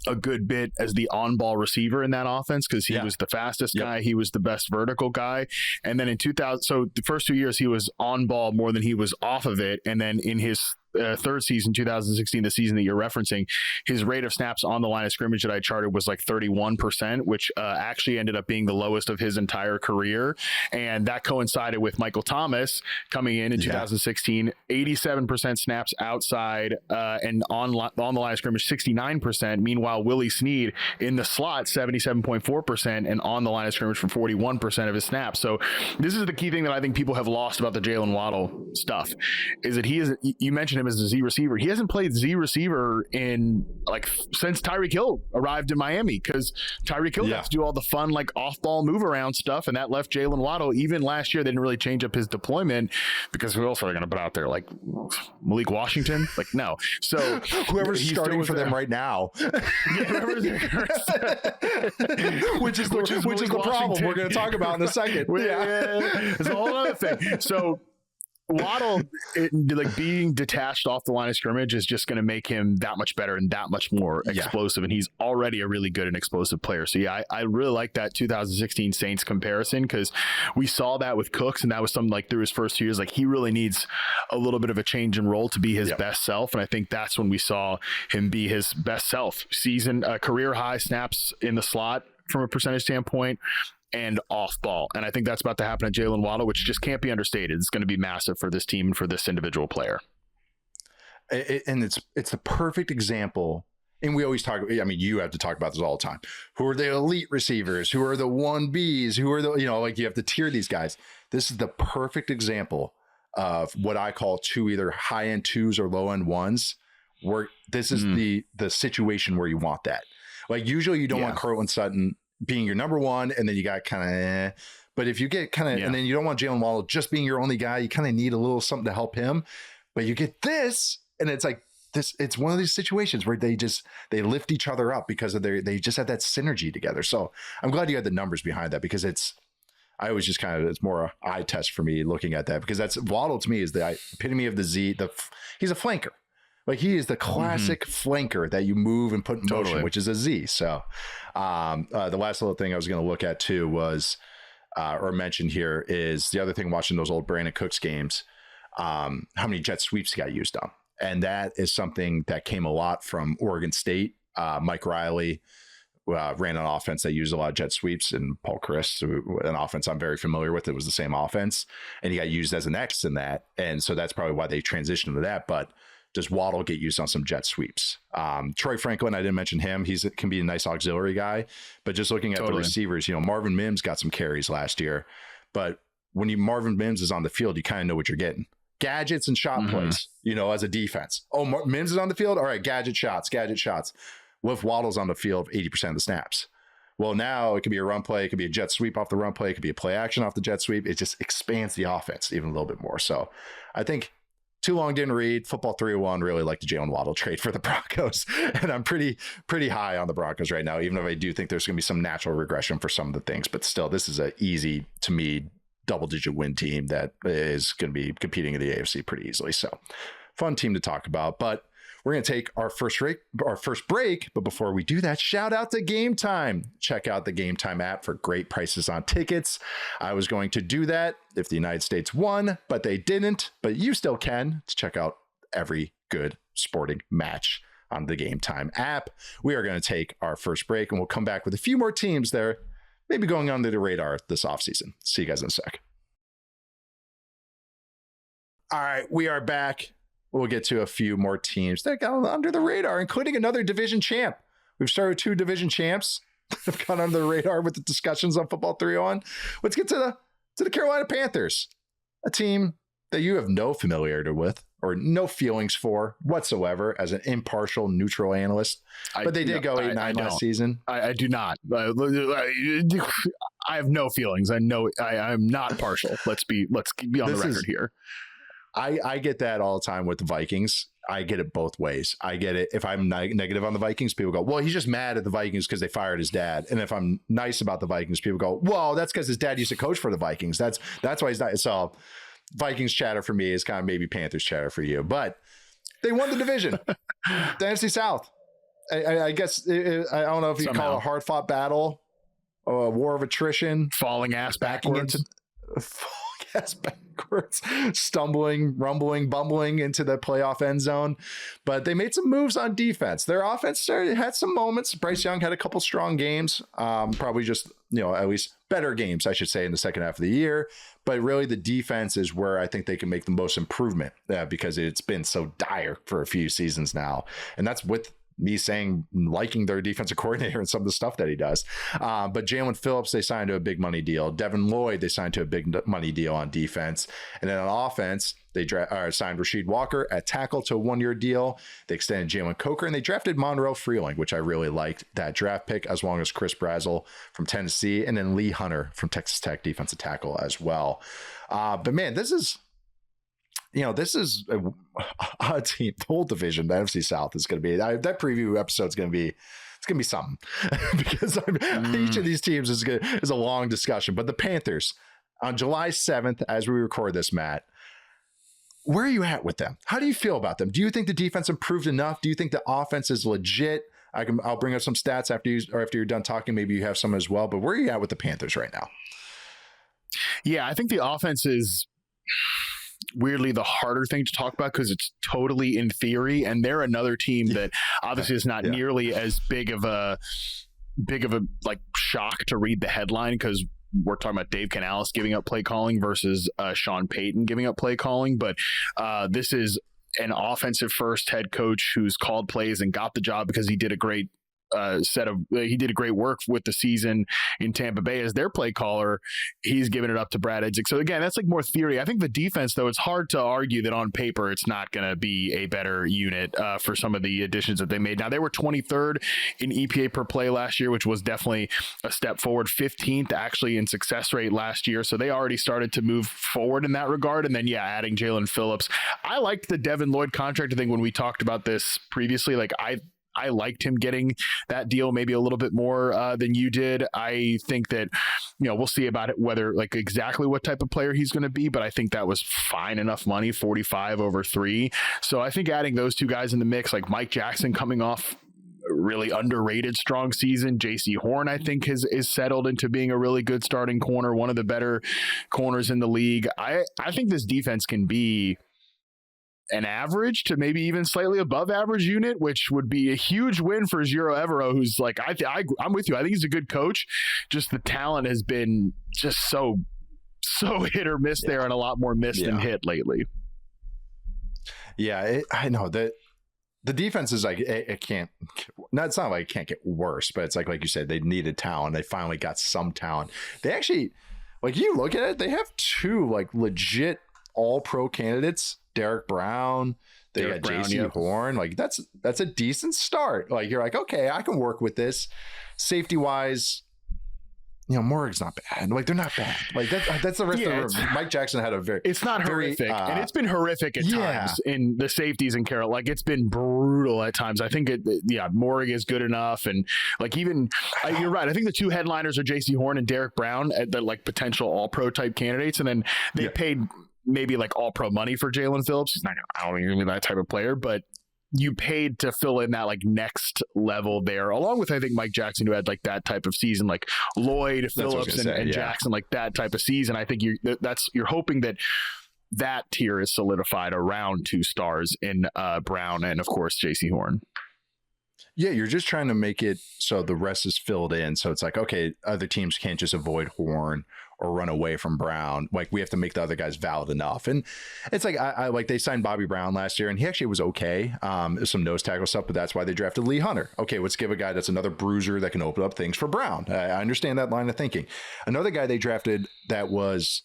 a good bit as the on-ball receiver in that offense because he was the fastest guy. He was the best vertical guy. And then in 2000, so the first 2 years he was on ball more than he was off of it. And then in his third season, 2016, the season that you're referencing, his rate of snaps on the line of scrimmage that I charted was like 31%, which actually ended up being the lowest of his entire career. And that coincided with Michael Thomas coming in 2016, 87% snaps outside and on the line of scrimmage, 69%. Meanwhile, Willie Snead in the slot, 77.4%, and on the line of scrimmage for 41% of his snaps. So this is the key thing that I think people have lost about the Jaylen Waddle stuff, is that you mentioned him as a Z receiver. He hasn't played Z receiver in since Tyreek Hill arrived in Miami, because Tyreek Hill got to do all the fun off-ball move around stuff, and that left Jaylen Waddle. Even last year, they didn't really change up his deployment, because who else are they going to put out there? Malik Washington? No. So whoever's starting for them right now, which is the problem we're going to talk about in a second. It's a whole other thing. So Waddle, being detached off the line of scrimmage is just going to make him that much better and that much more explosive. And he's already a really good and explosive player. So yeah, I really like that 2016 Saints comparison, because we saw that with Cooks, and that was something through his first 2 years, he really needs a little bit of a change in role to be his best self. And I think that's when we saw him be his best self. Career high snaps in the slot from a percentage standpoint, and off ball. And I think that's about to happen at Jaylen Waddle, which just can't be understated. It's going to be massive for this team and for this individual player. And it's the perfect example. And we always talk, you have to talk about this all the time. Who are the elite receivers? Who are the 1Bs? Who are the, you have to tier these guys. This is the perfect example of what I call two either high end 2s or low end 1s, where this is the situation where you want that. Usually you don't want Cortland Sutton being your number 1, and then you got but if you get and then you don't want Jaylen Waddle just being your only guy, you kind of need a little something to help him, but you get this, and it's this, it's one of these situations where they lift each other up because of they just have that synergy together. So I'm glad you had the numbers behind that, because I always just it's more an eye test for me looking at that, because that's Waddle to me is the epitome of the Z. He's a flanker. He is the classic flanker that you move and put in motion, which is a Z. So the last little thing I was going to look at too was, or mention here, is the other thing watching those old Brandon Cooks games, how many jet sweeps he got used on. And that is something that came a lot from Oregon State. Mike Riley ran an offense that used a lot of jet sweeps, and Paul Chris, an offense I'm very familiar with, it was the same offense, and he got used as an X in that. And so that's probably why they transitioned to that. But does Waddle get used on some jet sweeps? Troy Franklin, I didn't mention him. Can be a nice auxiliary guy, but just looking at the receivers, Marvin Mims got some carries last year, but when Marvin Mims is on the field, you kind of know what you're getting. Gadgets and shot plays, as a defense. Oh, Mims is on the field? All right, gadget shots. What if Waddle's on the field 80% of the snaps? Well, now it could be a run play. It could be a jet sweep off the run play. It could be a play action off the jet sweep. It just expands the offense even a little bit more. So I think too long didn't read. Football 301 really like the Jaylen Waddle trade for the Broncos. And I'm pretty high on the Broncos right now, even if I do think there's going to be some natural regression for some of the things. But still, this is an easy, to me, double-digit win team that is going to be competing in the AFC pretty easily. So fun team to talk about. But we're going to take our first break. But before we do that, shout out to Game Time. Check out the Game Time app for great prices on tickets. I was going to do that if the United States won, but they didn't. But you still can to check out every good sporting match on the Game Time app. We are going to take our first break, and we'll come back with a few more teams there, maybe going under the radar this offseason. See you guys in a sec. All right, we are back. We'll get to a few more teams that got under the radar, including another division champ. We've started 2 division champs that have gone under the radar with the discussions on Football 301. Let's get to the Carolina Panthers, a team that you have no familiarity with or no feelings for whatsoever as an impartial, neutral analyst. But they did go 8-9 last season. I do not. I have no feelings. I know I'm not partial. Let's be on the record here. I get that all the time with the Vikings. I get it both ways. I get it. If I'm negative on the Vikings, people go, well, he's just mad at the Vikings because they fired his dad. And if I'm nice about the Vikings, people go, well, that's because his dad used to coach for the Vikings. That's why he's not. So Vikings chatter for me is kind of maybe Panthers chatter for you. But they won the division, the NFC South. I guess I don't know if you call it a hard-fought battle, a war of attrition. Falling ass backwards. Backwards, stumbling, rumbling, bumbling into the playoff end zone. But they made some moves on defense. Their offense had some moments. Bryce Young had a couple strong games, probably just, at least better games, I should say, in the second half of the year. But really the defense is where I think they can make the most improvement because it's been so dire for a few seasons now. And that's with me saying liking their defensive coordinator and some of the stuff that he does. But Jalen Phillips, they signed to a big money deal. Devin Lloyd, they signed to a big money deal on defense. And then on offense, they signed Rasheed Walker at tackle to a 1-year deal. They extended Jalen Coker, and they drafted Monroe Freeling, which I really liked that draft pick, as long as Chris Brazzell from Tennessee, and then Lee Hunter from Texas Tech, defensive tackle as well. But man, this is a team. The whole division, the NFC South, is going to be that preview episode is going to be. It's going to be something because each of these teams is a long discussion. But the Panthers on July 7th, as we record this, Matt, where are you at with them? How do you feel about them? Do you think the defense improved enough? Do you think the offense is legit? I'll bring up some stats after you're done talking. Maybe you have some as well. But where are you at with the Panthers right now? Yeah, I think the offense is weirdly the harder thing to talk about because it's totally in theory, and they're another team that obviously is not nearly as big of a like shock to read the headline, because we're talking about Dave Canales giving up play calling versus Sean Payton giving up play calling. But this is an offensive first head coach who's called plays and got the job because he did a great he did a great work with the season in Tampa Bay as their play caller. He's given it up to Brad Idzik. So again, that's like more theory. I think the defense, though, it's hard to argue that on paper it's not going to be a better unit for some of the additions that they made. Now, they were 23rd in EPA per play last year, which was definitely a step forward. 15th actually in success rate last year. So they already started to move forward in that regard. And then, adding Jalen Phillips. I liked the Devin Lloyd contract. I think when we talked about this previously, like I liked him getting that deal maybe a little bit more than you did. I think that, we'll see about it, whether like exactly what type of player he's going to be, but I think that was fine enough money, 45 over 3. So I think adding those two guys in the mix, like Mike Jackson coming off a really underrated strong season. JC Horn, I think, is settled into being a really good starting corner, one of the better corners in the league. I think this defense can be an average to maybe even slightly above average unit, which would be a huge win for Giro Evero, who's like, I'm with you. I think he's a good coach. Just the talent has been just so hit or miss there, and a lot more miss than hit lately. Yeah, I know that the defense is like, it can't, it's not like it can't get worse, but it's like you said, they needed talent. They finally got some talent. They actually, like, you look at it, they have 2 like legit all-pro candidates. Derek Brown, they got JC Horn. Like that's a decent start. Like you're like, okay, I can work with this. Safety wise, Morgan's not bad. Like they're not bad. Like that's the rest of the Mike Jackson had a it's not horrific, and it's been horrific at times in the safeties in Carroll. Like it's been brutal at times. I think Morgan is good enough, and like even you're right. I think the 2 headliners are JC Horn and Derek Brown, the like potential all-pro type candidates, and then they paid maybe like all pro money for Jalen Phillips. He's not I don't think he's that type of player, but you paid to fill in that like next level there, along with I think Mike Jackson, who had like that type of season, like Lloyd, Phillips, and Jackson, like that type of season. I think you're hoping that tier is solidified around 2 stars in Brown and of course JC Horn. Yeah, you're just trying to make it so the rest is filled in. So it's like, okay, other teams can't just avoid Horn or run away from Brown. Like we have to make the other guys valid enough. And it's like, I like they signed Bobby Brown last year and he actually was okay. Some nose tackle stuff, but that's why they drafted Lee Hunter. Okay, let's give a guy that's another bruiser that can open up things for Brown. I understand that line of thinking. Another guy they drafted that was,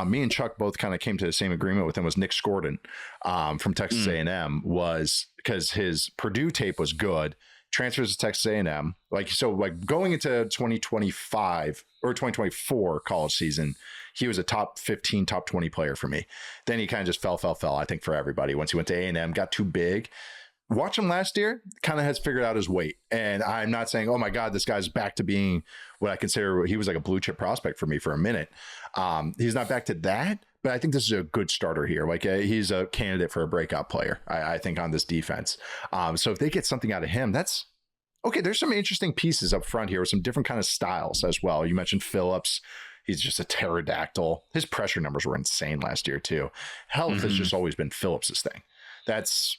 me and Chuck both kind of came to the same agreement with him, was Nick Scordon from Texas A&M, was because his Purdue tape was good. Transfers to Texas A&M, like going into 2025 or 2024 college season, he was a top 15, top 20 player for me. Then he kind of just fell. I think for everybody once he went to A&M, got too big. Watch him last year, kind of has figured out his weight. And I'm not saying, oh my God, this guy's back to being what I consider, he was like a blue chip prospect for me for a minute. He's not back to that. But I think this is a good starter here. Like he's a candidate for a breakout player, I think, on this defense. So if they get something out of him, that's okay. There's some interesting pieces up front here with some different kind of styles as well. You mentioned Phillips. He's just a pterodactyl. His pressure numbers were insane last year too. Health has just always been Phillips's thing. That's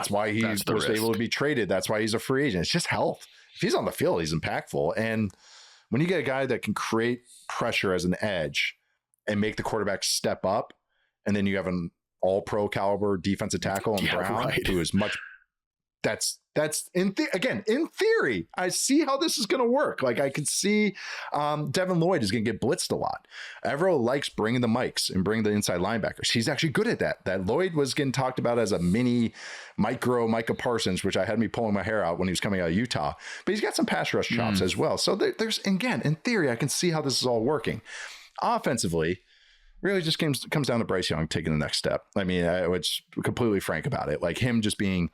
why he was able to be traded. That's why he's a free agent. It's just health. If he's on the field, he's impactful. And when you get a guy that can create pressure as an edge and make the quarterback step up, and then you have an all-pro caliber defensive tackle in Brown, who is much. That's That's in theory, I see how this is going to work. Like I could see Devin Lloyd is going to get blitzed a lot. Evero likes bringing the mics and bringing the inside linebackers. He's actually good at that. That Lloyd was getting talked about as a micro Micah Parsons, which I had me pulling my hair out when he was coming out of Utah. But he's got some pass rush chops as well. So there's, again, in theory, I can see how this is all working. Offensively, really just comes down to Bryce Young taking the next step. I mean, I was completely frank about it. Like him just being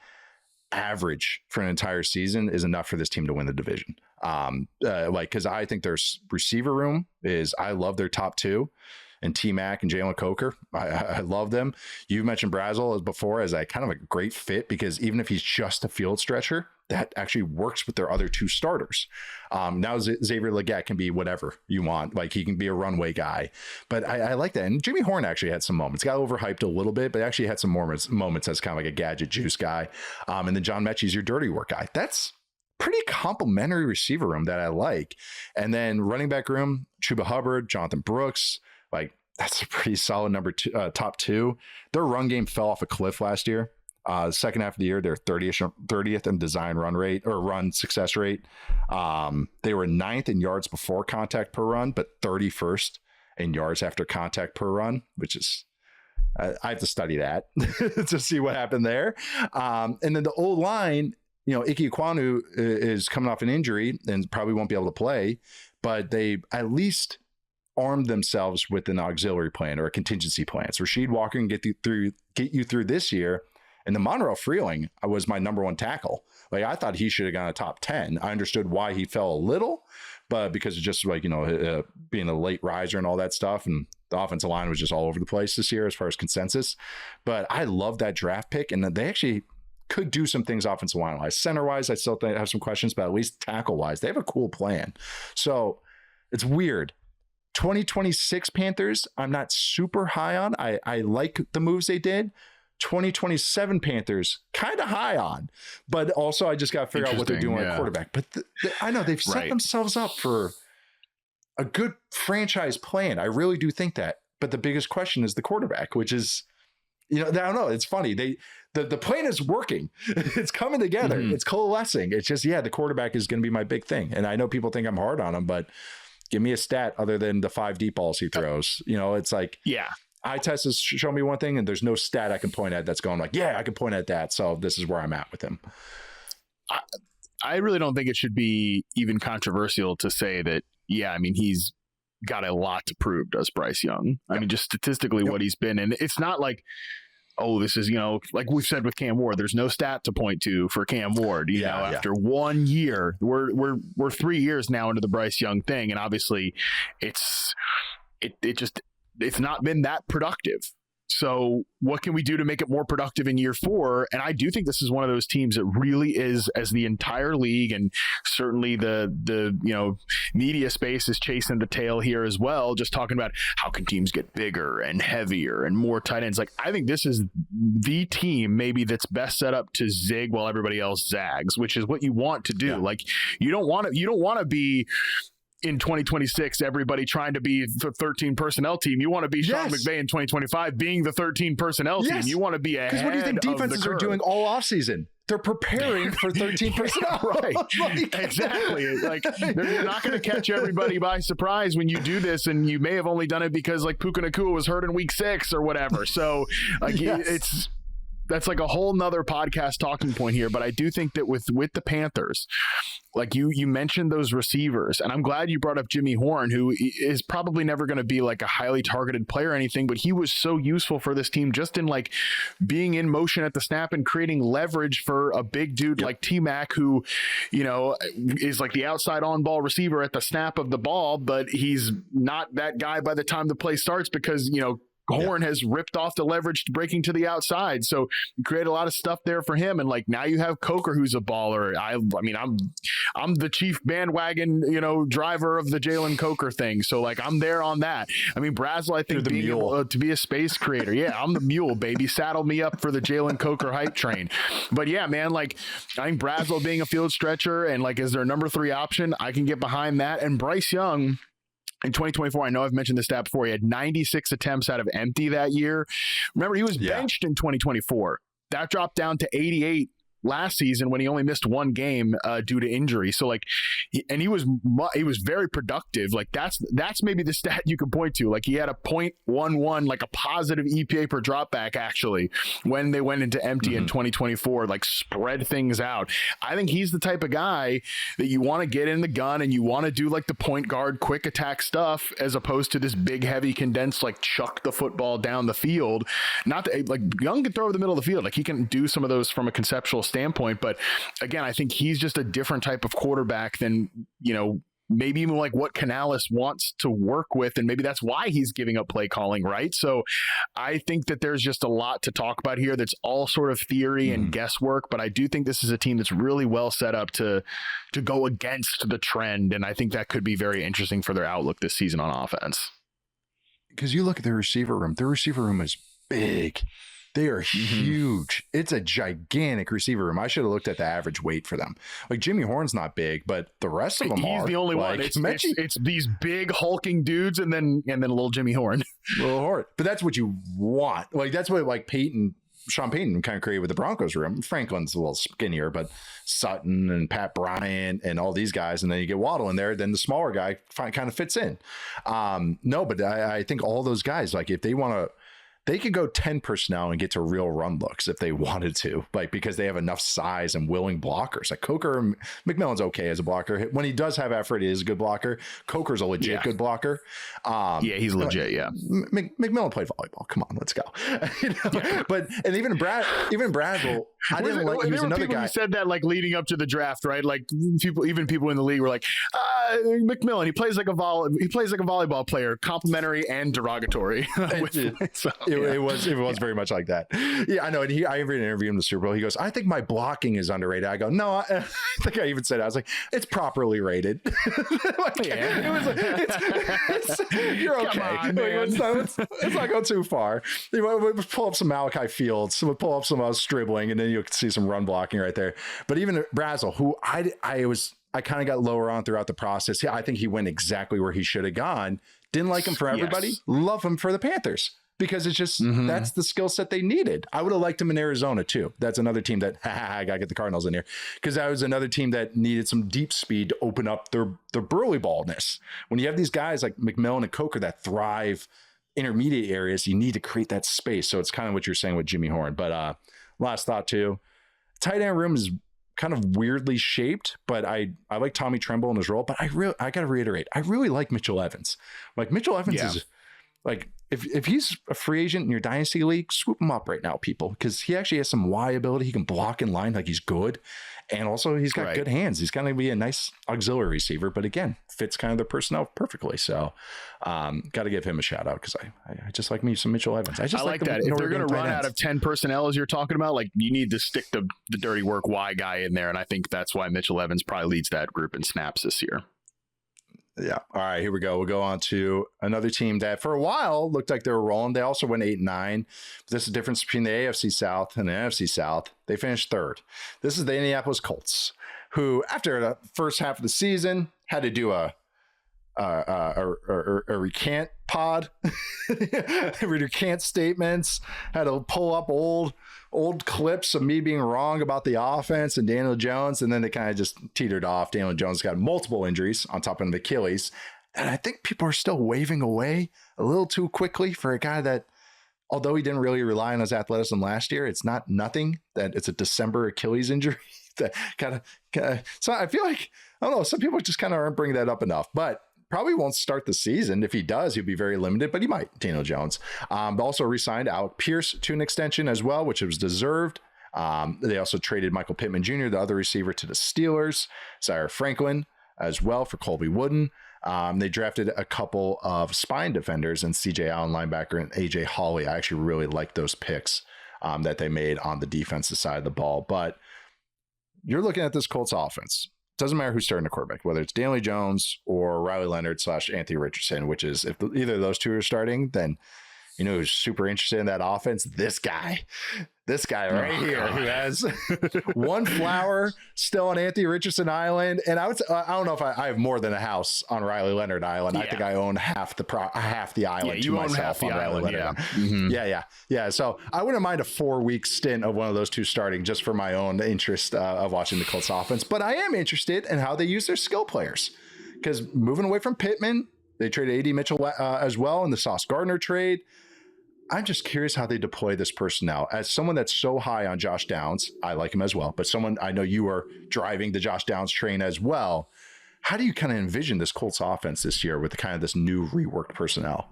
average for an entire season is enough for this team to win the division. Because I think their receiver room I love their top two, and T-Mac and Jalen Coker. I love them. You mentioned Brazel as before as a kind of a great fit, because even if he's just a field stretcher, that actually works with their other two starters. Now Xavier Legette can be whatever you want. Like he can be a runway guy, but I like that. And Jimmy Horn actually had some moments, got overhyped a little bit, but actually had some moments as kind of like a gadget juice guy. And then John Mechie's your dirty work guy. That's pretty complimentary receiver room that I like. And then running back room, Chuba Hubbard, Jonathan Brooks, like that's a pretty solid top two. Their run game fell off a cliff last year. Second half of the year, they're 30th in design run rate or run success rate. They were 9th in yards before contact per run, but 31st in yards after contact per run, which is, I have to study that to see what happened there. And then the old line, Ike Ekwonu is coming off an injury and probably won't be able to play, but they at least armed themselves with an auxiliary plan or a contingency plan. So Rasheed Walker can get you through this year. And the Monroe Freeling was my number one tackle. Like I thought he should have gone a top 10. I understood why he fell a little, but because of just like, being a late riser and all that stuff. And the offensive line was just all over the place this year as far as consensus. But I love that draft pick. And they actually could do some things offensive line wise. Center wise, I still think I have some questions, but at least tackle wise, they have a cool plan. So it's weird. 2026 Panthers, I'm not super high on. I like the moves they did. 2027 Panthers, kind of high on, but also I just got to figure out what they're doing at quarterback. But I know they've set themselves up for a good franchise plan. I really do think that. But the biggest question is the quarterback, which is, I don't know. It's funny. The plan is working. It's coming together. Mm-hmm. It's coalescing. It's just, the quarterback is going to be my big thing. And I know people think I'm hard on him, but give me a stat other than the 5 deep balls he throws. It's like, eye test has shown me one thing, and there's no stat I can point at that's going like, I can point at that. So this is where I'm at with him. I really don't think it should be even controversial to say that, he's got a lot to prove, does Bryce Young. I mean, just statistically what he's been. And it's not like, this is, like we've said with Cam Ward, there's no stat to point to for Cam Ward, after 1 year. We're 3 years now into the Bryce Young thing. And obviously it's not been that productive. So what can we do to make it more productive in year 4? And I do think this is one of those teams that really is, as the entire league and certainly the media space is chasing the tail here as well, just talking about how can teams get bigger and heavier and more tight ends. Like I think this is the team maybe that's best set up to zig while everybody else zags, which is what you want to do. Yeah. Like you don't want to be in 2026, everybody trying to be the 13 personnel team. You want to be Sean McVay in 2025 being the 13 personnel team. You want to be ahead. Because what do you think defenses are doing all offseason? They're preparing for 13 personnel. Right. Exactly. Like you're not going to catch everybody by surprise when you do this, and you may have only done it because like Puka Nacua was hurt in week 6 or whatever. So like that's like a whole nother podcast talking point here. But I do think that with the Panthers, like you mentioned those receivers, and I'm glad you brought up Jimmy Horn, who is probably never going to be like a highly targeted player or anything, but he was so useful for this team just in like being in motion at the snap and creating leverage for a big dude like T-Mac, who, is like the outside on ball receiver at the snap of the ball, but he's not that guy by the time the play starts because, Horn has ripped off the leverage breaking to the outside. So you create a lot of stuff there for him. And like now you have Coker, who's a baller. I mean, I'm the chief bandwagon, driver of the Jalen Coker thing. So like I'm there on that. I mean, Brazel, I think being able to be a space creator. Yeah, I'm the mule, baby. Saddle me up for the Jalen Coker hype train. But yeah, man, like I think Brazel being a field stretcher and like as their number 3 option, I can get behind that. And Bryce Young, in 2024, I know I've mentioned this stat before, he had 96 attempts out of empty that year. Remember, he was benched in 2024. That dropped down to 88 last season when he only missed one game due to injury. So like, he was very productive. Like that's maybe the stat you can point to. Like he had a .11, like a positive EPA per dropback actually when they went into empty in 2024, like spread things out. I think he's the type of guy that you want to get in the gun and you want to do like the point guard quick attack stuff as opposed to this big heavy condensed like chuck the football down the field. Not that, like Young can throw over the middle of the field, like he can do some of those from a conceptual standpoint, but again, I think he's just a different type of quarterback than, you know, maybe even like what Canales wants to work with, and maybe that's why he's giving up play calling, right? So I think that there's just a lot to talk about here that's all sort of theory and guesswork, but I do think this is a team that's really well set up to go against the trend, and I think that could be very interesting for their outlook this season on offense. Because you look at their receiver room is big. They are huge. It's a gigantic receiver room. I should have looked at the average weight for them. Like Jimmy Horn's not big, but the rest of them are. He's the only one. It's these big hulking dudes and then a little Jimmy Horn. Little Horn. But that's what you want. Like that's what like Sean Payton kind of created with the Broncos room. Franklin's a little skinnier, but Sutton and Pat Bryant and all these guys, and then you get Waddle in there, then the smaller guy kind of fits in. No, but I think all those guys, like if they want to, they could go 10 personnel and get to real run looks if they wanted to, like because they have enough size and willing blockers. Like Coker, McMillan's okay as a blocker. When he does have effort, he is a good blocker. Coker's a legit good blocker. He's legit. Yeah, McMillan played volleyball. Come on, let's go. But and even Bradwell, I didn't like. He was another guy. Who said that like leading up to the draft, right? Like people in the league were like, McMillan, he plays like a volleyball player, complimentary and derogatory. It was very much like that. Yeah, I know. And I interviewed him in the Super Bowl. He goes, I think my blocking is underrated. I go, no, I think I even said it. I was like, it's properly rated. It was like, you're okay. On, man. Let's not go too far. We'll pull up some Malachi Fields. We'll pull up some Stribling, and then you'll see some run blocking right there. But even Brazel, who I kind of got lower on throughout the process. I think he went exactly where he should have gone. Didn't like him for everybody. Yes. Love him for the Panthers. Because it's just, that's the skill set they needed. I would have liked him in Arizona too. That's another team that, I got to get the Cardinals in here. Because that was another team that needed some deep speed to open up their burly ballness. When you have these guys like McMillan and Coker that thrive intermediate areas, you need to create that space. So it's kind of what you're saying with Jimmy Horn. But last thought too, tight end room is kind of weirdly shaped, but I like Tommy Tremble in his role. But I got to reiterate, I really like Mitchell Evans. Like Mitchell Evans is like, if he's a free agent in your dynasty league, swoop him up right now, people, because he actually has some Y ability. He can block in line, like he's good. And also he's got good hands. He's going to be a nice auxiliary receiver, but again, fits kind of the personnel perfectly. So got to give him a shout out because I just like me some Mitchell Evans. I like that. If they're going to run out of 10 personnel, as you're talking about, like you need to stick the dirty work Y guy in there. And I think that's why Mitchell Evans probably leads that group in snaps this year. Yeah. All right, here we go. We'll go on to another team that for a while looked like they were rolling. They also went 8-9. This is the difference between the AFC South and the NFC South. They finished third. This is the Indianapolis Colts, who after the first half of the season had to do a recant pod, recant statements, had to pull up old clips of me being wrong about the offense and Daniel Jones, and then they kind of just teetered off. Daniel Jones got multiple injuries on top of an Achilles, and I think people are still waving away a little too quickly for a guy that, although he didn't really rely on his athleticism last year, it's not nothing that it's a December Achilles injury that kind of so I feel like, I don't know, some people just kind of aren't bringing that up enough, but probably won't start the season. If he does, he'll be very limited, but he might. Daniel Jones. Also re-signed Alec Pierce to an extension as well, which was deserved. They also traded Michael Pittman Jr., the other receiver, to the Steelers. Zaire Franklin as well for Colby Wooden. They drafted a couple of spine defenders and CJ Allen linebacker and AJ Hawley. I actually really like those picks that they made on the defensive side of the ball. But you're looking at this Colts offense. Doesn't matter who's starting the quarterback, whether it's Daniel Jones or Riley Leonard / Anthony Richardson, which is if either of those two are starting, then You know who's super interested in that offense? This guy right here, who has one flower still on Anthony Richardson Island. And I don't know if I have more than a house on Riley Leonard Island. I think I own half the island to myself on Riley Leonard. Yeah. So I wouldn't mind a 4-week stint of one of those two starting just for my own interest of watching the Colts offense. But I am interested in how they use their skill players, because moving away from Pittman, they traded A.D. Mitchell as well in the Sauce Gardner trade. I'm just curious how they deploy this personnel. As someone that's so high on Josh Downs, I like him as well, but someone I know you are driving the Josh Downs train as well. How do you kind of envision this Colts offense this year with the kind of this new reworked personnel?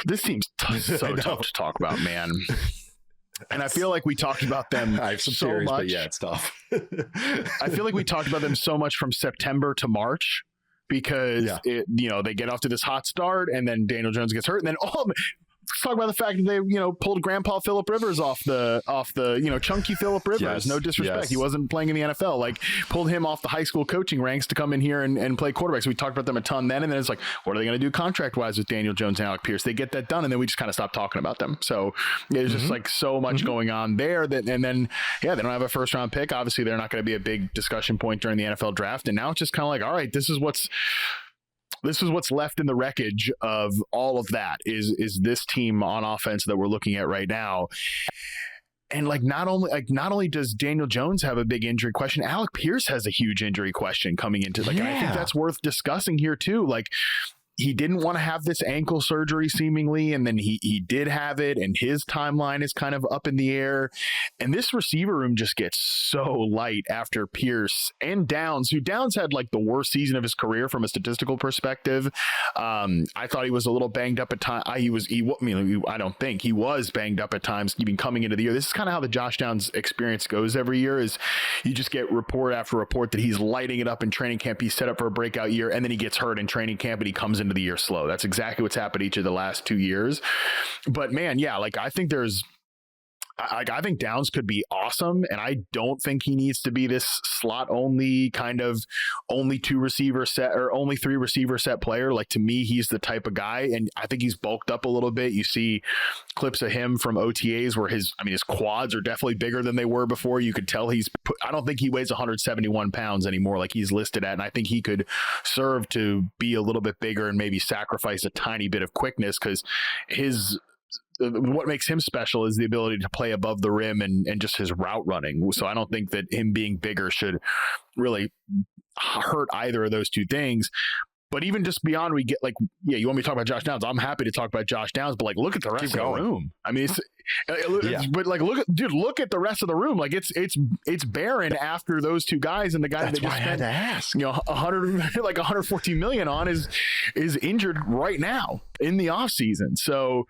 This seems so tough to talk about, man. And I feel like we talked about them I have some so theories, much. but yeah, it's tough. I feel like we talked about them so much from September to March, because they get off to this hot start, and then Daniel Jones gets hurt, and then let's talk about the fact that they pulled Grandpa Phillip Rivers off the chunky Phillip Rivers. Yes, no disrespect, he wasn't playing in the NFL. Like, pulled him off the high school coaching ranks to come in here and play quarterback. So we talked about them a ton then, and then it's like, what are they going to do contract wise with Daniel Jones and Alec Pierce? They get that done, and then we just kind of stopped talking about them. So there's just like so much going on there and then they don't have a first round pick. Obviously, they're not going to be a big discussion point during the NFL draft, and now it's just kind of like, all right, this is what's left in the wreckage of all of that is this team on offense that we're looking at right now. And not only does Daniel Jones have a big injury question, Alec Pierce has a huge injury question coming into and I think that's worth discussing here too. He didn't want to have this ankle surgery seemingly, and then he did have it, and his timeline is kind of up in the air. And this receiver room just gets so light after Pierce and Downs, who Downs had the worst season of his career from a statistical perspective. I thought he was a little banged up at times. I don't think he was banged up at times even coming into the year. This is kind of how the Josh Downs experience goes every year, is you just get report after report that he's lighting it up in training camp. He's set up for a breakout year, and then he gets hurt in training camp, and he comes into the year slow. That's exactly what's happened each of the last 2 years. But man, I think I think Downs could be awesome, and I don't think he needs to be this slot only kind of only 2 receiver set or only 3 receiver set player. To me, he's the type of guy, and I think he's bulked up a little bit. You see clips of him from OTAs where his quads are definitely bigger than they were before. You could tell I don't think he weighs 171 pounds anymore like he's listed at, and I think he could serve to be a little bit bigger and maybe sacrifice a tiny bit of quickness, because what makes him special is the ability to play above the rim and just his route running. So I don't think that him being bigger should really hurt either of those two things. But even just beyond, we get you want me to talk about Josh Downs? I'm happy to talk about Josh Downs, but look at the rest of the room. But look at the rest of the room. It's barren after those two guys, and the guy that just spent, 114 million on is injured right now in the offseason. So,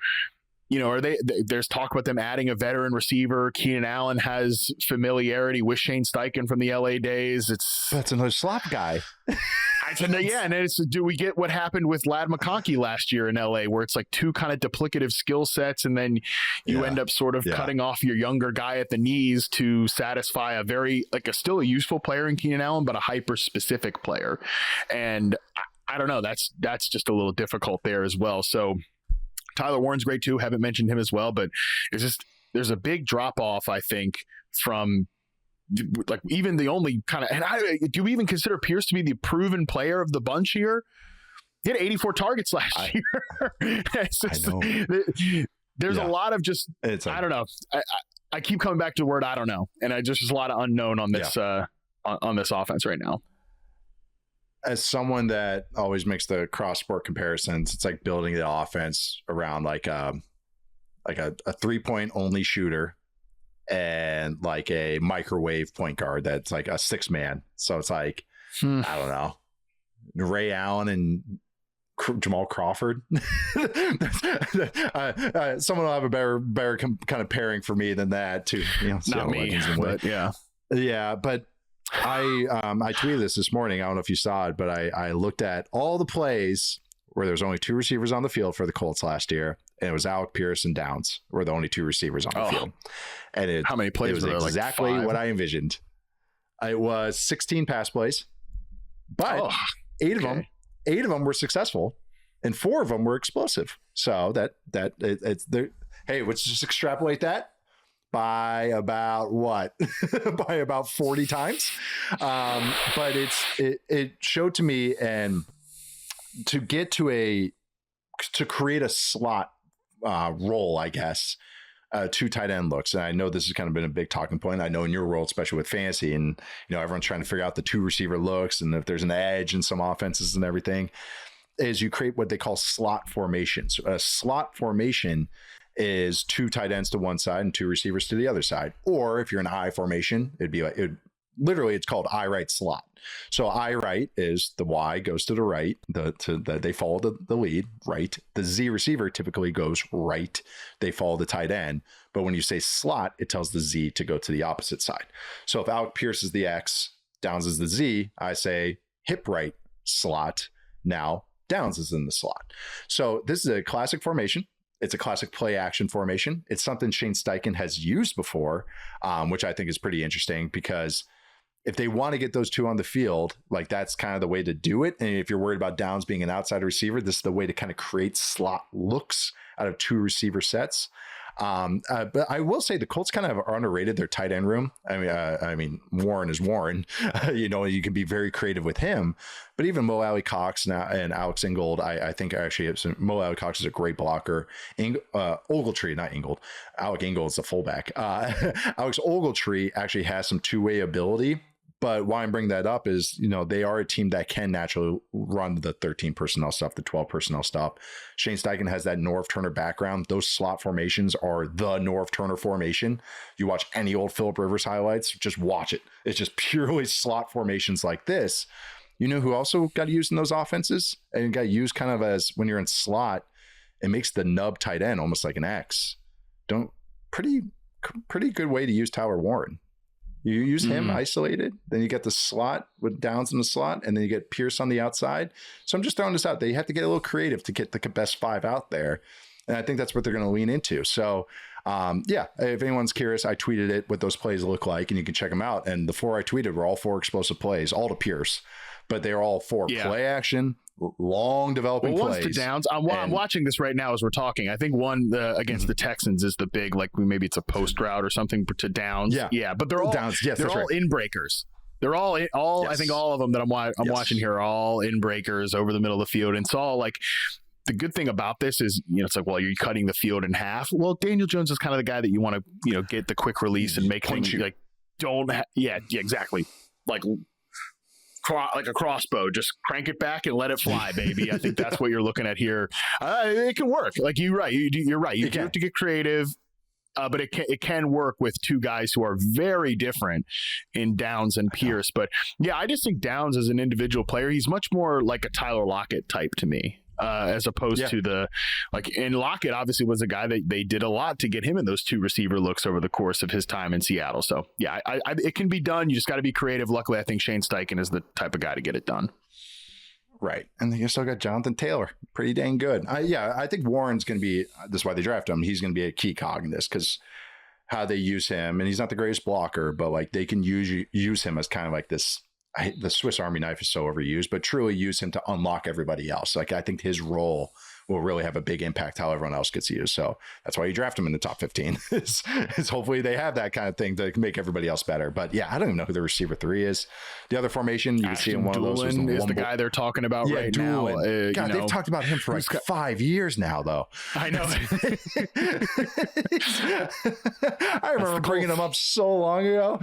there's talk about them adding a veteran receiver. Keenan Allen has familiarity with Shane Steichen from the LA days. That's another slot guy. And do we get what happened with Ladd McConkey last year in LA, where it's 2 kind of duplicative skill sets, and then you end up sort of cutting off your younger guy at the knees to satisfy a very still a useful player in Keenan Allen, but a hyper specific player. And I don't know, that's just a little difficult there as well. So Tyler Warren's great too. Haven't mentioned him as well, but there's a big drop off, I think, from even the only kind of, and do you even consider Pierce to be the proven player of the bunch here? He had 84 targets last year. There's a lot of I don't know. I keep coming back to the word I don't know, and there's a lot of unknown on this on this offense right now. As someone that always makes the cross sport comparisons, it's like building the offense around a 3-point only shooter and a microwave point guard that's a 6-man. So it's I don't know, Ray Allen and Jamal Crawford. Someone will have a better kind of pairing for me than that too. Not me, but yeah, but. I tweeted this morning. I don't know if you saw it, but I looked at all the plays where there was only 2 receivers on the field for the Colts last year, and it was Alec Pierce and Downs were the only 2 receivers on the field. And how many plays? It was exactly what I envisioned. It was 16 pass plays, but 8 of them were successful. and 4 of them were explosive. So it's there. Hey, let's just extrapolate that by about what? By about 40 times. But it showed to me, and to get to create a slot role, I guess, 2 tight end looks. And I know this has kind of been a big talking point. I know in your world, especially with fantasy, and everyone's trying to figure out the 2 receiver looks and if there's an edge in some offenses and everything, is you create what they call slot formations. A slot formation is 2 tight ends to one side and 2 receivers to the other side. Or if you're in a I formation, literally it's called I right slot. So I right is the Y goes to the right, they follow the lead, right. The Z receiver typically goes right. They follow the tight end. But when you say slot, it tells the Z to go to the opposite side. So if Alec Pierce is the X, Downs is the Z, I say hip right slot. Now Downs is in the slot. So this is a classic formation. It's a classic play action formation. It's something Shane Steichen has used before, which I think is pretty interesting, because if they want to get those 2 on the field, like that's kind of the way to do it. And if you're worried about Downs being an outside receiver, this is the way to kind of create slot looks out of 2 receiver sets. But I will say the Colts kind of underrated their tight end room. I mean, Warren is Warren. You can be very creative with him. But even Mo Alley Cox and Alex Ingold, I think actually Mo Alley Cox is a great blocker. Ogletree, not Ingold. Alec Ingold is the fullback. Alex Ogletree actually has some 2-way ability. But why I'm bringing that up is, they are a team that can naturally run the 13 personnel stuff, the 12 personnel stuff. Shane Steichen has that Norv Turner background. Those slot formations are the Norv Turner formation. You watch any old Phillip Rivers highlights, just watch it. It's just purely slot formations like this. You know who also got used in those offenses and got used kind of as when you're in slot, it makes the nub tight end almost like an X. Pretty good way to use Tyler Warren. You use him isolated, then you get the slot with Downs in the slot, and then you get Pierce on the outside. So I'm just throwing this out there. You have to get a little creative to get the best 5 out there. And I think that's what they're going to lean into. So, if anyone's curious, I tweeted it, what those plays look like, and you can check them out. And the 4 I tweeted were all 4 explosive plays, all to Pierce, but they're all 4 play action, long developing plays. Once to Downs, I'm watching this right now as we're talking. I think one against the Texans is the big, like maybe it's a post route or something to Downs. Yeah, but they're all Downs. Yes, they're all right. In breakers. They're all yes. I think all of them that I'm watching here are all in breakers over the middle of the field. And it's all like, the good thing about this is, it's like, well, you're cutting the field in half. Well, Daniel Jones is kind of the guy that you want to, get the quick release and make things like exactly. Like a crossbow, just crank it back and let it fly, baby. I think that's what you're looking at here. It can work. Like you're right. You're right. You have to get creative, but it can work with 2 guys who are very different in Downs and Pierce. But I just think Downs as an individual player, he's much more like a Tyler Lockett type to me. As opposed to and Lockett obviously was a guy that they did a lot to get him in those 2 receiver looks over the course of his time in Seattle. So it can be done. You just got to be creative. Luckily, I think Shane Steichen is the type of guy to get it done. Right. And then you still got Jonathan Taylor. Pretty dang good. I think Warren's going to be, that's why they draft him. He's going to be a key cog in this, because how they use him, and he's not the greatest blocker, but like they can use him as kind of like this, the Swiss Army knife is so overused, but truly use him to unlock everybody else. Like I think his role will really have a big impact how everyone else gets used. So that's why you draft him in the top 15 is hopefully they have that kind of thing to make everybody else better. But I don't even know who the receiver 3 is. The other formation you can see in one of those is the guy they're talking about right now. God, they've talked about him for like 5 years now, though. I know. I remember bringing him up so long ago.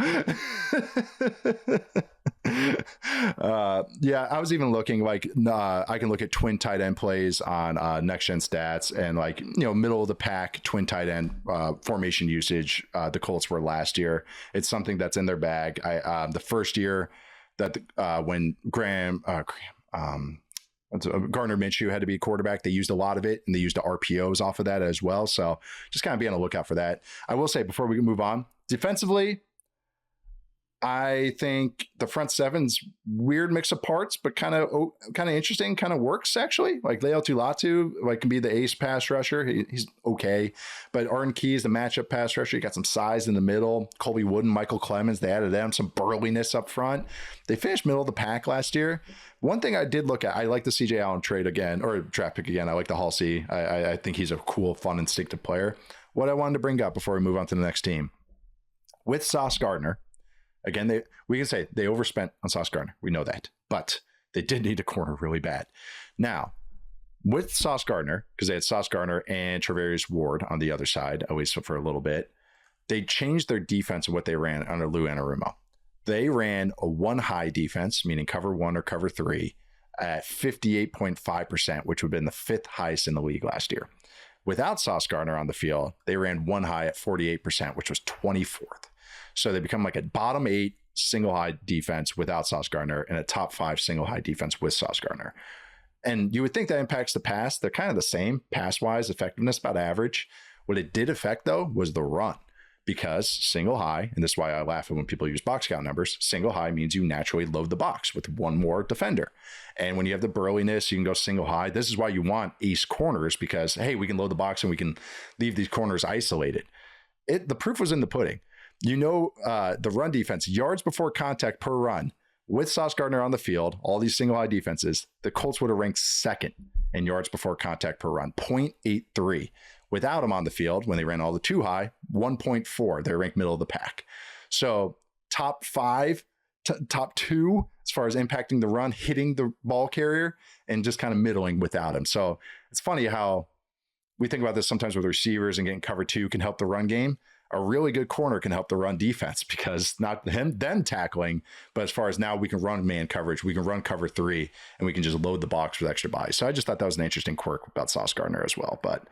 I was even looking like I can look at twin tight end plays on next gen stats, and like middle of the pack twin tight end formation usage. The Colts were last year. It's something that's in their bag. The first year that when Gardner Minshew had to be a quarterback, they used a lot of it, and they used the RPOs off of that as well. So just kind of be on the lookout for that. I will say before we move on, defensively, I think the front seven's weird mix of parts, but kind of interesting, kind of works actually. Like Leo Tulatu, like can be the ace pass rusher. He's okay, but Arden Key is the matchup pass rusher. You got some size in the middle. Colby Wooden, Michael Clemens, they added them some burliness up front. They finished middle of the pack last year. One thing I did look at, I like the CJ Allen trade again, or draft pick again. I like the Halsey. I think he's a cool, fun, instinctive player. What I wanted to bring up before we move on to the next team, with Sauce Gardner. Again, we can say they overspent on Sauce Gardner. We know that. But they did need a corner really bad. Now, with Sauce Gardner, because they had Sauce Gardner and Travarius Ward on the other side, at least for a little bit, they changed their defense and what they ran under Lou Anarumo. They ran a one-high defense, meaning cover 1 or cover 3, at 58.5%, which would have been the 5th highest in the league last year. Without Sauce Gardner on the field, they ran one high at 48%, which was 24th. So they become like a bottom 8 single high defense without Sauce Gardner and a top 5 single high defense with Sauce Gardner. And you would think that impacts the pass. They're kind of the same pass-wise, effectiveness about average. What it did affect, though, was the run. Because single high, and this is why I laugh at when people use box count numbers, single high means you naturally load the box with one more defender. And when you have the burliness, you can go single high. This is why you want ace corners because, hey, we can load the box and we can leave these corners isolated. The proof was in the pudding. The run defense, yards before contact per run, with Sauce Gardner on the field, all these single high defenses, the Colts would have ranked 2nd in yards before contact per run, 0.83. Without him on the field, when they ran all the 2 high, 1.4. They're ranked middle of the pack. So top 5, top 2, as far as impacting the run, hitting the ball carrier, and just kind of middling without him. So it's funny how we think about this sometimes with receivers and getting cover 2 can help the run game. A really good corner can help the run defense because not them tackling, but as far as now we can run man coverage, we can run cover 3, and we can just load the box with extra bodies. So I just thought that was an interesting quirk about Sauce Gardner as well. But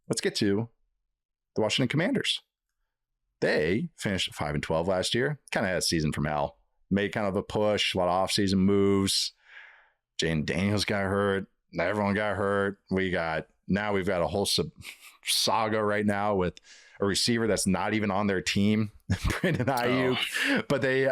let's get to the Washington Commanders. They finished 5-12 last year. Kind of had a season from hell. Made kind of a push, a lot of offseason moves. Jaylen Daniels got hurt. Everyone got hurt. We've got a whole saga right now with a receiver that's not even on their team, Brandon Ayuk. Oh. But they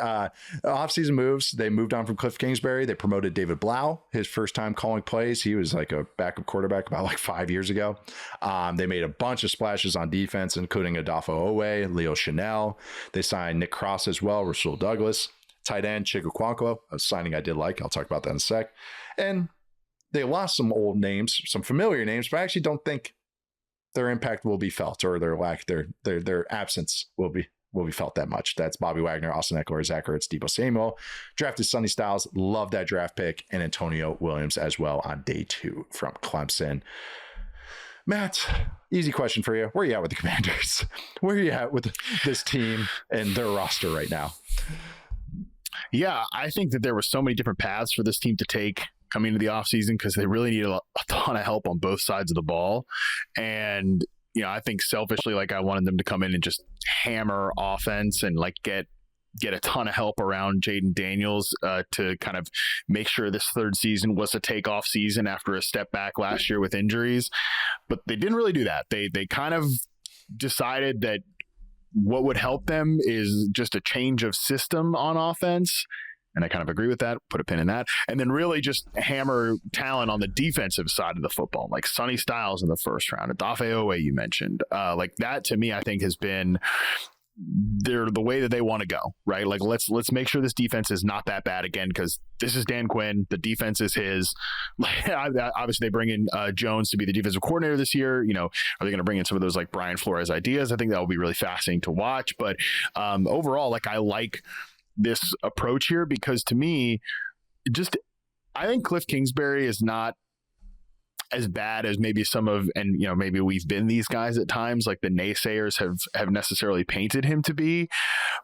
offseason moves. They moved on from Cliff Kingsbury. They promoted David Blau, his first time calling plays. He was like a backup quarterback about like 5 years ago. They made a bunch of splashes on defense, including Adolfo Owe, Leo Chanel. They signed Nick Cross as well, Rasul Douglas, tight end Chig Okonkwo, a signing I did like. I'll talk about that in a sec. And they lost some old names, some familiar names, but I actually don't think their impact will be felt, or their absence will be felt that much. That's Bobby Wagner, Austin Eckler, Zach Ertz, Deebo Samuel. Drafted Sonny Styles, love that draft pick, and Antonio Williams as well on day 2 from Clemson. Matt, easy question for you. Where are you at with the Commanders? Where are you at with this team and their roster right now? Yeah, I think that there were so many different paths for this team to take coming into the offseason because they really needed a ton of help on both sides of the ball. And, I think selfishly, like I wanted them to come in and just hammer offense and like get a ton of help around Jayden Daniels to kind of make sure this third season was a takeoff season after a step back last year with injuries. But they didn't really do that. They kind of decided that what would help them is just a change of system on offense. And I kind of agree with that, put a pin in that. And then really just hammer talent on the defensive side of the football, like Sonny Styles in the first round, Adolfo Owe you mentioned. Like that to me, I think has been the way that they want to go, right? Like let's make sure this defense is not that bad again, because this is Dan Quinn. The defense is his. Obviously, they bring in Jones to be the defensive coordinator this year. Are they going to bring in some of those like Brian Flores ideas? I think that will be really fascinating to watch. But overall, like I like this approach here because to me, I think Cliff Kingsbury is not as bad as maybe maybe we've been these guys at times, like the naysayers have necessarily painted him to be.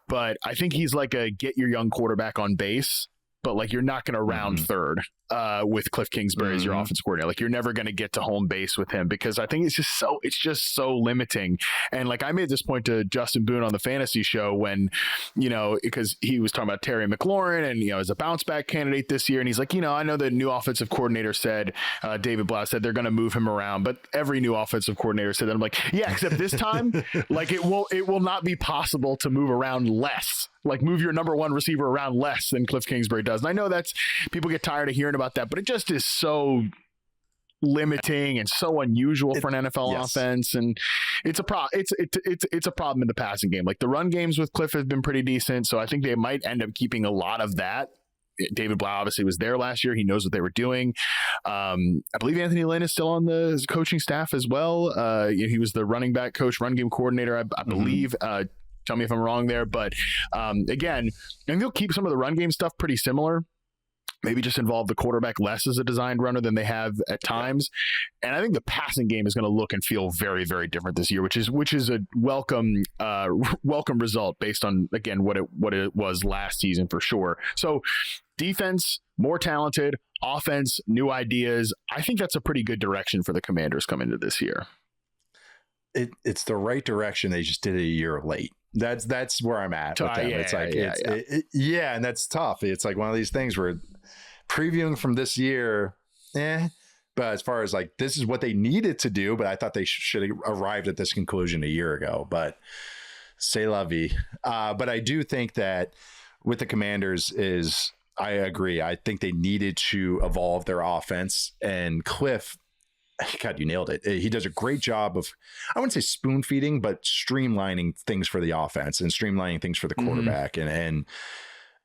But I think he's like a get your young quarterback on base, but like you're not going to round third with Cliff Kingsbury as your offense coordinator. Like you're never going to get to home base with him because I think it's just so limiting. And like I made this point to Justin Boone on the fantasy show when, because he was talking about Terry McLaurin and, as a bounce back candidate this year. And he's like, I know the new offensive coordinator said, David Blau said they're going to move him around, but every new offensive coordinator said that. I'm like, yeah, except this time, like it will not be possible to move around less like move your number one receiver around less than Cliff Kingsbury does. And I know that's, people get tired of hearing about that, but it just is so limiting and so unusual for an NFL offense. And it's a problem. It's a problem in the passing game. Like the run games with Cliff have been pretty decent. So I think they might end up keeping a lot of that. David Blau obviously was there last year. He knows what they were doing. I believe Anthony Lynn is still on the coaching staff as well. He was the running back coach, run game coordinator, I believe. Tell me if I'm wrong there. But again, I think they'll keep some of the run game stuff pretty similar. Maybe just involve the quarterback less as a designed runner than they have at times. And I think the passing game is going to look and feel very, very different this year, which is a welcome result based on, again, what it was last season for sure. So defense, more talented, offense, new ideas. I think that's a pretty good direction for the Commanders coming into this year. It's the right direction. They just did it a year late. That's where I'm at with them. And that's tough. It's like one of these things where previewing from this year, but as far as like, this is what they needed to do, but I thought they should have arrived at this conclusion a year ago, but c'est la vie. But I do think that with the Commanders I agree. I think they needed to evolve their offense, and Cliff, God, you nailed it. He does a great job of, I wouldn't say spoon feeding, but streamlining things for the offense and streamlining things for the quarterback. And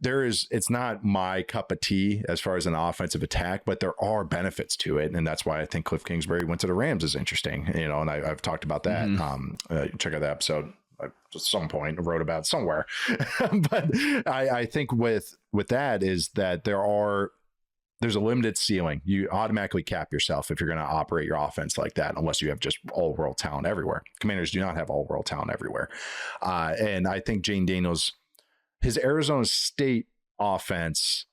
it's not my cup of tea as far as an offensive attack, but there are benefits to it. And that's why I think Cliff Kingsbury went to the Rams is interesting, and I've talked about that. Check out the episode. At some point wrote about somewhere, but I think with that is that there's a limited ceiling. You automatically cap yourself if you're going to operate your offense like that, unless you have just all world talent everywhere. Commanders do not have all world talent everywhere. And I think Jayden Daniels, his Arizona State offense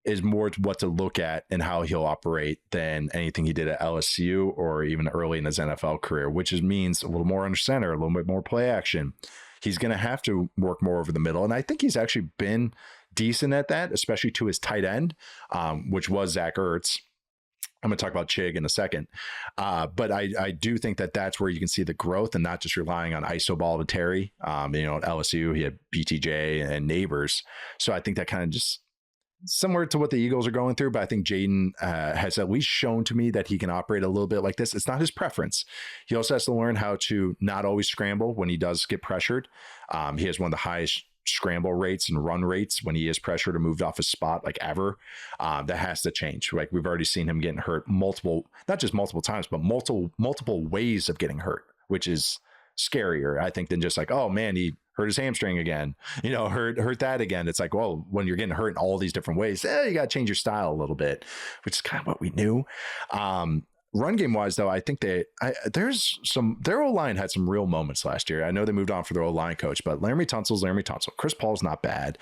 is more what to look at and how he'll operate than anything he did at LSU or even early in his NFL career, which means a little more under center, a little bit more play action. He's going to have to work more over the middle. And I think he's actually been decent at that, especially to his tight end, which was Zach Ertz. I'm going to talk about Chig in a second. But I do think that that's where you can see the growth and not just relying on ISO ball to Terry. At LSU, he had BTJ and Neighbors. So I think that kind of just similar to what the Eagles are going through, but I think Jayden has at least shown to me that he can operate a little bit like this. It's not his preference. He also has to learn how to not always scramble when he does get pressured. He has one of the highest scramble rates and run rates when he is pressured or moved off his spot, like ever. That has to change. Like we've already seen him getting hurt not just multiple times, but multiple ways of getting hurt, which is scarier, I think, than just like, oh man, he hurt his hamstring again, hurt that again. It's like, well, when you're getting hurt in all these different ways, you got to change your style a little bit, which is kind of what we knew. Run game wise, though, I think their O-line had some real moments last year. I know they moved on for their O-line coach, but Laramie Tunsil. Chris Paul's not bad.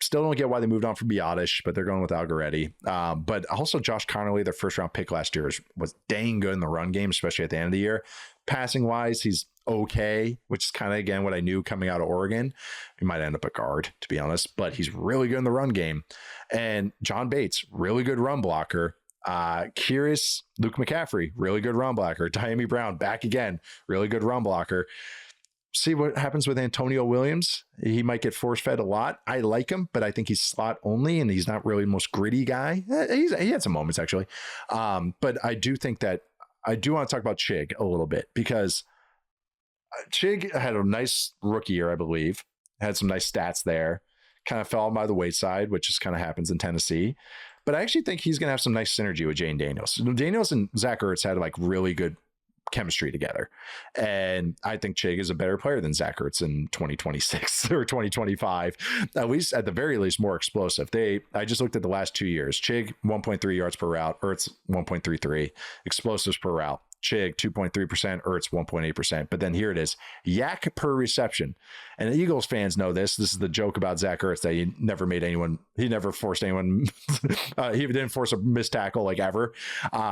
Still don't get why they moved on for Biotish, but they're going with Algoretti. But also Josh Connolly, their first round pick last year, was dang good in the run game, especially at the end of the year. Passing wise, he's okay, which is kind of, again, what I knew coming out of Oregon. He might end up a guard, to be honest, but he's really good in the run game. And John Bates, really good run blocker. Curious Luke McCaffrey, really good run blocker. Diami Brown, back again, really good run blocker. See what happens with Antonio Williams. He might get force fed a lot. I like him, but I think he's slot only, and he's not really the most gritty guy. He had some moments, actually. But I do think that I do want to talk about Chig a little bit, because Chig had a nice rookie year, I believe. Had some nice stats there. Kind of fell by the wayside, which just kind of happens in Tennessee. But I actually think he's going to have some nice synergy with Jayden Daniels. Daniels and Zach Ertz had like really good chemistry together. And I think Chig is a better player than Zach Ertz in 2026 or 2025, at the very least, more explosive. I just looked at the last 2 years. Chig, 1.3 yards per route, Ertz, 1.33 explosives per route. Chig, 2.3%, Ertz, 1.8%. But then here it is, yak per reception. And the Eagles fans know this. This is the joke about Zach Ertz, that he never forced anyone. He didn't force a missed tackle like ever.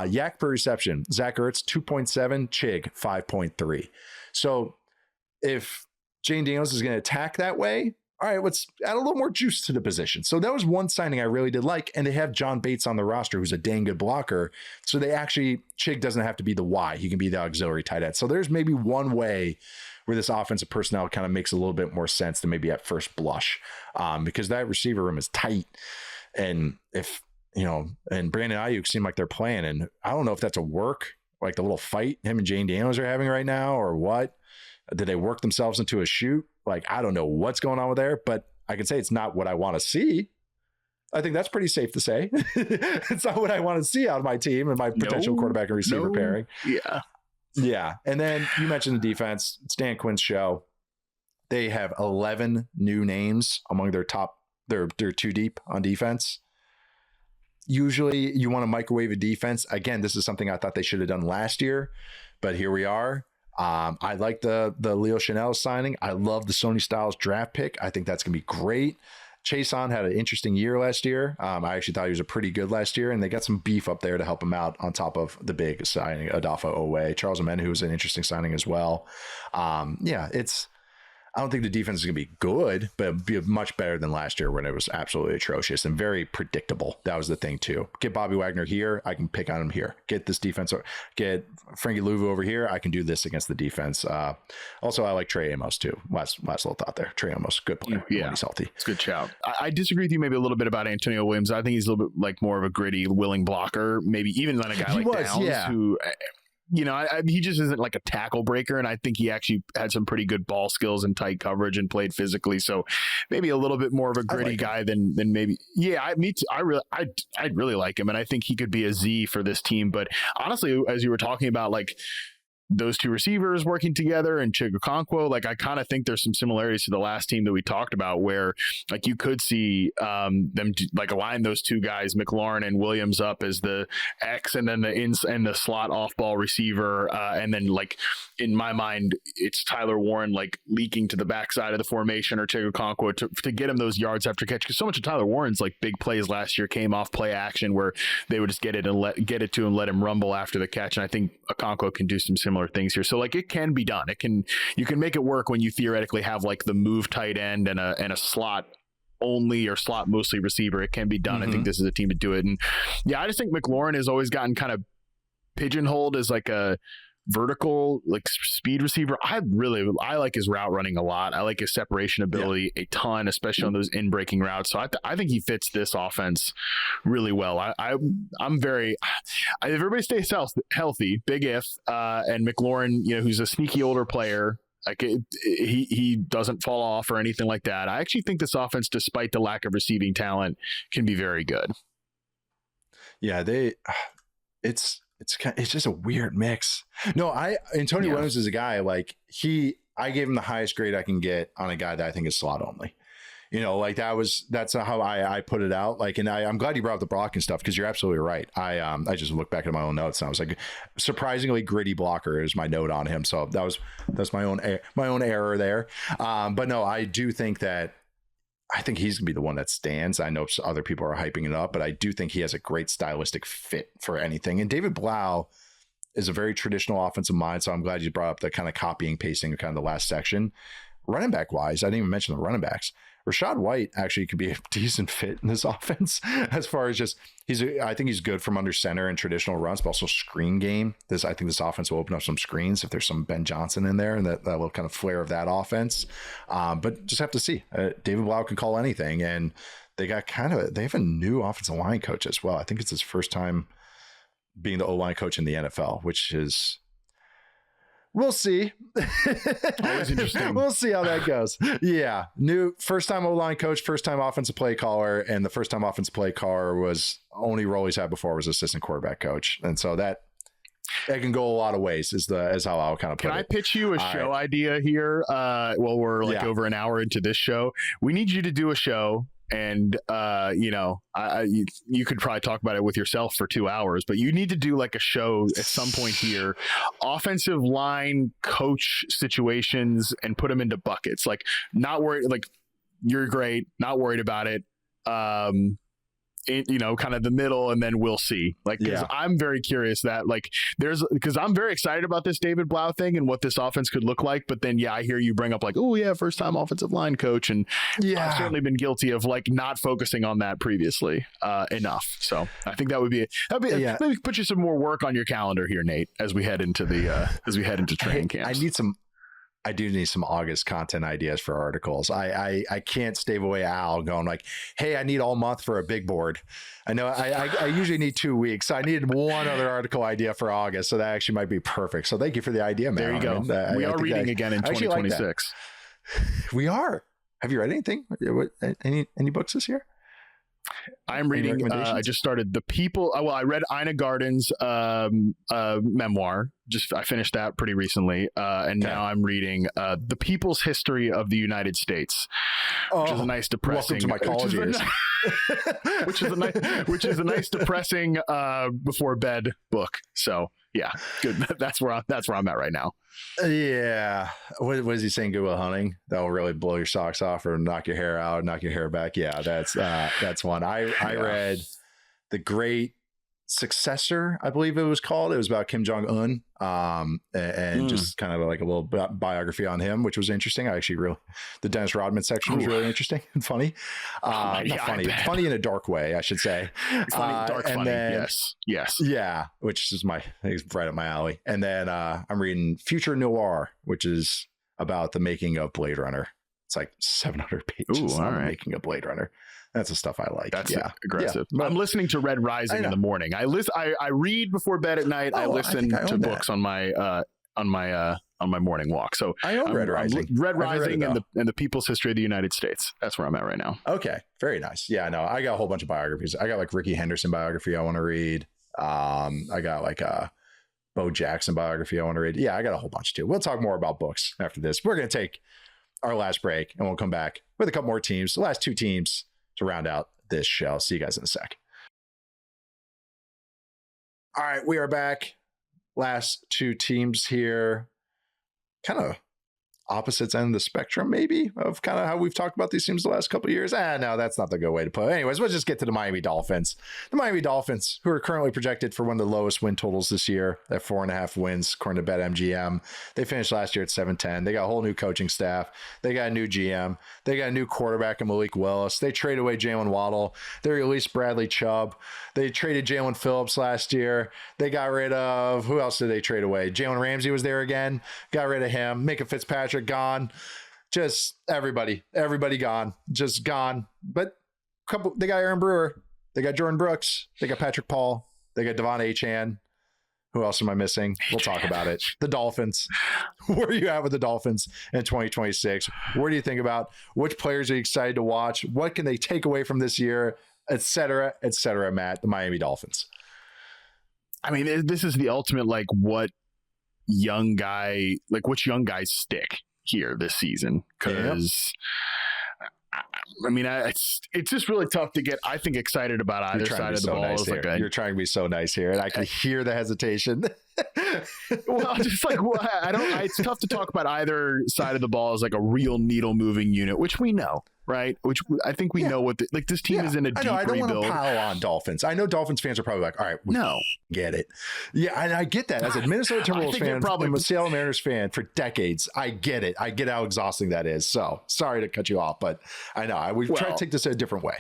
Yak per reception, Zach Ertz, 2.7, Chig, 5.3. So if Jayden Daniels is going to attack that way, all right, let's add a little more juice to the position. So that was one signing I really did like. And they have John Bates on the roster, who's a dang good blocker. So Chig doesn't have to be the Y. He can be the auxiliary tight end. So there's maybe one way where this offensive personnel kind of makes a little bit more sense than maybe at first blush, because that receiver room is tight. And and Brandon Ayuk seem like they're playing. And I don't know if that's a work, like the little fight him and Jane Daniels are having right now, or what. Did they work themselves into a shoot? Like, I don't know what's going on with there, but I can say it's not what I want to see. I think that's pretty safe to say. It's not what I want to see out of my team and my potential quarterback and receiver pairing. Yeah. Yeah. And then you mentioned the defense. It's Dan Quinn's show. They have 11 new names among their top. They're too deep on defense. Usually you want to microwave a defense. Again, this is something I thought they should have done last year, but here we are. I like the Leo Chanel signing. I love the Sony Styles draft pick. I think that's going to be great. Chason had an interesting year last year. I actually thought he was a pretty good last year, and they got some beef up there to help him out on top of the big signing, Adolfo Owe. Charles Omenihu was an interesting signing as well. I don't think the defense is going to be good, but it'll be much better than last year when it was absolutely atrocious and very predictable. That was the thing too. Get Bobby Wagner here, I can pick on him here. Get this defense, get Frankie Louvu over here, I can do this against the defense. Also, I like Trey Amos too. Last little thought there. Trey Amos, good player when he's healthy. It's a good shout. I disagree with you maybe a little bit about Antonio Williams. I think he's a little bit like more of a gritty, willing blocker, maybe even than a guy like Downs, who... he just isn't like a tackle breaker, and I think he actually had some pretty good ball skills and tight coverage and played physically. So maybe a little bit more of a gritty guy than maybe. Yeah, me too. I really like him, and I think he could be a Z for this team. But honestly, as you were talking about, like those two receivers working together and Chigakonkwo, like I kind of think there's some similarities to the last team that we talked about, where like you could see them like align those two guys, McLaurin and Williams, up as the X, and then the slot off ball receiver, and then like in my mind it's Tyler Warren like leaking to the backside of the formation, or Chigakonkwo to get him those yards after catch, because so much of Tyler Warren's like big plays last year came off play action where they would just get it to him, let him rumble after the catch, and I think Okonkwo can do some similar things here. So like it can be done. You can make it work when you theoretically have like the move tight end and a slot only or slot mostly receiver. It can be done. I think this is a team to do it. And yeah, I just think McLaurin has always gotten kind of pigeonholed as like a vertical like speed receiver. I like his route running a lot. I like his separation ability a ton, especially on those in breaking routes. So I think he fits this offense really well. I'm very, if everybody stays healthy, big if, and McLaurin, who's a sneaky older player, like he doesn't fall off or anything like that. I actually think this offense, despite the lack of receiving talent, can be very good. Yeah, it's just a weird mix. No, Antonio Williams is a guy like I gave him the highest grade I can get on a guy that I think is slot only. Like that's how I put it out. Like, and I'm glad you brought up the blocking stuff, because you're absolutely right. I just looked back at my own notes and I was like, surprisingly gritty blocker is my note on him. So that's my own error there. But no, I do think that. I think he's going to be the one that stands. I know other people are hyping it up, but I do think he has a great stylistic fit for anything. And David Blau is a very traditional offensive mind, so I'm glad you brought up the kind of copying, pasting, kind of the last section. Running back wise, I didn't even mention the running backs. Rashad White actually could be a decent fit in this offense as far as just I think he's good from under center and traditional runs, but also screen game. I think this offense will open up some screens if there's some Ben Johnson in there, and that little kind of flair of that offense. But just have to see. David Blau can call anything, and they have a new offensive line coach as well. I think it's his first time being the O-line coach in the NFL, which is. We'll see. Always interesting. We'll see how that goes. Yeah. New first time O-line coach, first time offensive play caller. And the first time offensive play caller was only role he's had before was assistant quarterback coach. And so that can go a lot of ways is how I'll kind of put it. Can I pitch you a show idea here? Well, we're over an hour into this show. We need you to do a show. And, you could probably talk about it with yourself for 2 hours, but you need to do like a show at some point here, offensive line coach situations, and put them into buckets. Like, not worried, like, you're great, not worried about it. kind of the middle, and then we'll see. Like, because I'm very curious that because I'm very excited about this David Blau thing and what this offense could look like. But then, I hear you bring up first time offensive line coach. And I've certainly been guilty of not focusing on that previously enough. So I think that would be maybe put you some more work on your calendar here, Nate, as we head into training camps. I do need some August content ideas for articles. I can't stave away Al going hey, I need all month for a big board. I know I usually need 2 weeks. So I needed one other article idea for August. So that actually might be perfect. So thank you for the idea, man. There you go. We are reading again in 2026. We are. Have you read anything? Any books this year? I'm reading. I just started The People. I read Ina Garten's memoir. I finished that pretty recently, and now I'm reading The People's History of the United States, which is a nice depressing. Welcome to my college years. which is a nice depressing before bed book. So yeah, good. That's where I'm at right now. Yeah. What is he saying? Good Will Hunting. That will really blow your socks off or knock your hair out, knock your hair back. Yeah, that's one. I read The Great Successor, I believe it was called. It was about Kim Jong-un, and just kind of a little biography on him, which was interesting. The Dennis Rodman section was really interesting and funny. Funny in a dark way, I should say. Funny. Yes. Yeah, which is right up my alley. And then I'm reading Future Noir, which is about the making of Blade Runner. It's 700 pages on the making of Blade Runner. That's the stuff I like. That's aggressive. Yeah. I'm listening to Red Rising in the morning. I read before bed at night. I listen to books on my morning walk. So I own Red Rising. Red Rising and the People's History of the United States. That's where I'm at right now. Okay, very nice. Yeah, no, I got a whole bunch of biographies. I got Ricky Henderson biography I want to read. I got a Bo Jackson biography I want to read. Yeah, I got a whole bunch too. We'll talk more about books after this. We're going to take our last break and we'll come back with a couple more teams. The last two teams to round out this show. See you guys in a sec. All right, we are back. Last two teams here. Kind of opposites end of the spectrum, maybe, of kind of how we've talked about these teams the last couple of years. No, that's not the good way to put it. Anyways, let's just get to the Miami Dolphins. The Miami Dolphins, who are currently projected for one of the lowest win totals this year, at 4.5 wins, according to BetMGM. They finished last year at 7-10. They got a whole new coaching staff. They got a new GM. They got a new quarterback in Malik Willis. They traded away Jaylen Waddle. They released Bradley Chubb. They traded Jalen Phillips last year. They got rid of, who else did they trade away? Jalen Ramsey was there again. Got rid of him. Minka Fitzpatrick gone. Just everybody gone. Just gone. But they got Aaron Brewer. They got Jordan Brooks. They got Patrick Paul. They got Devon Achane. Who else am I missing? We'll talk about it. The Dolphins. Where are you at with the Dolphins in 2026? What do you think about? Which players are you excited to watch? What can they take away from this year? Et cetera, Matt, the Miami Dolphins. I mean, this is the ultimate, which young guys stick here this season. Because, I mean, it's just really tough to get, I think, excited about either side of the ball. Nice You're trying to be so nice here, and I can hear the hesitation. Well, just it's tough to talk about either side of the ball as a real needle moving unit, which we know, right? Which I think we know what this team is in a deep rebuild. I don't want to pile on Dolphins. I know Dolphins fans are probably all right, get it. Yeah, and I get that as a Minnesota Timberwolves fan, I'm a Seattle Mariners fan for decades. I get it. I get how exhausting that is. So sorry to cut you off, but I know we try to take this a different way.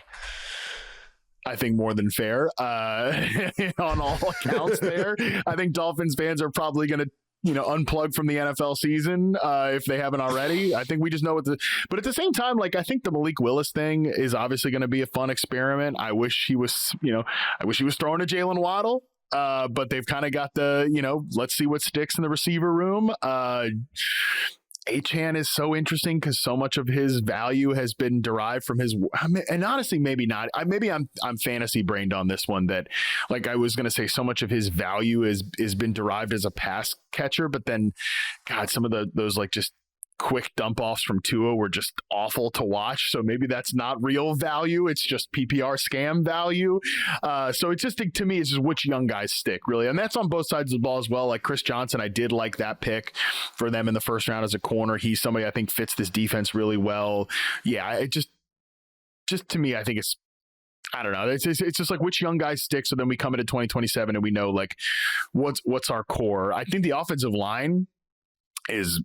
I think more than fair on all accounts there. I think Dolphins fans are probably going to, unplug from the NFL season if they haven't already. I think we just know but at the same time, I think the Malik Willis thing is obviously going to be a fun experiment. I wish he was throwing to Jaylen Waddle. But they've kind of got let's see what sticks in the receiver room. Achane is so interesting because so much of his value has been derived from and honestly, maybe not. Maybe I'm fantasy brained on this one that I was going to say so much of his value has been derived as a pass catcher, but then God, some of those just quick dump offs from Tua were just awful to watch. So maybe that's not real value. It's just PPR scam value. So it's just, to me, it's just which young guys stick really. And that's on both sides of the ball as well. Like Chris Johnson, I did like that pick for them in the first round as a corner. He's somebody I think fits this defense really well. Yeah. It just to me, I think it's I don't know. It's just like which young guys stick. So then we come into 2027 and we know like what's our core. I think the offensive line is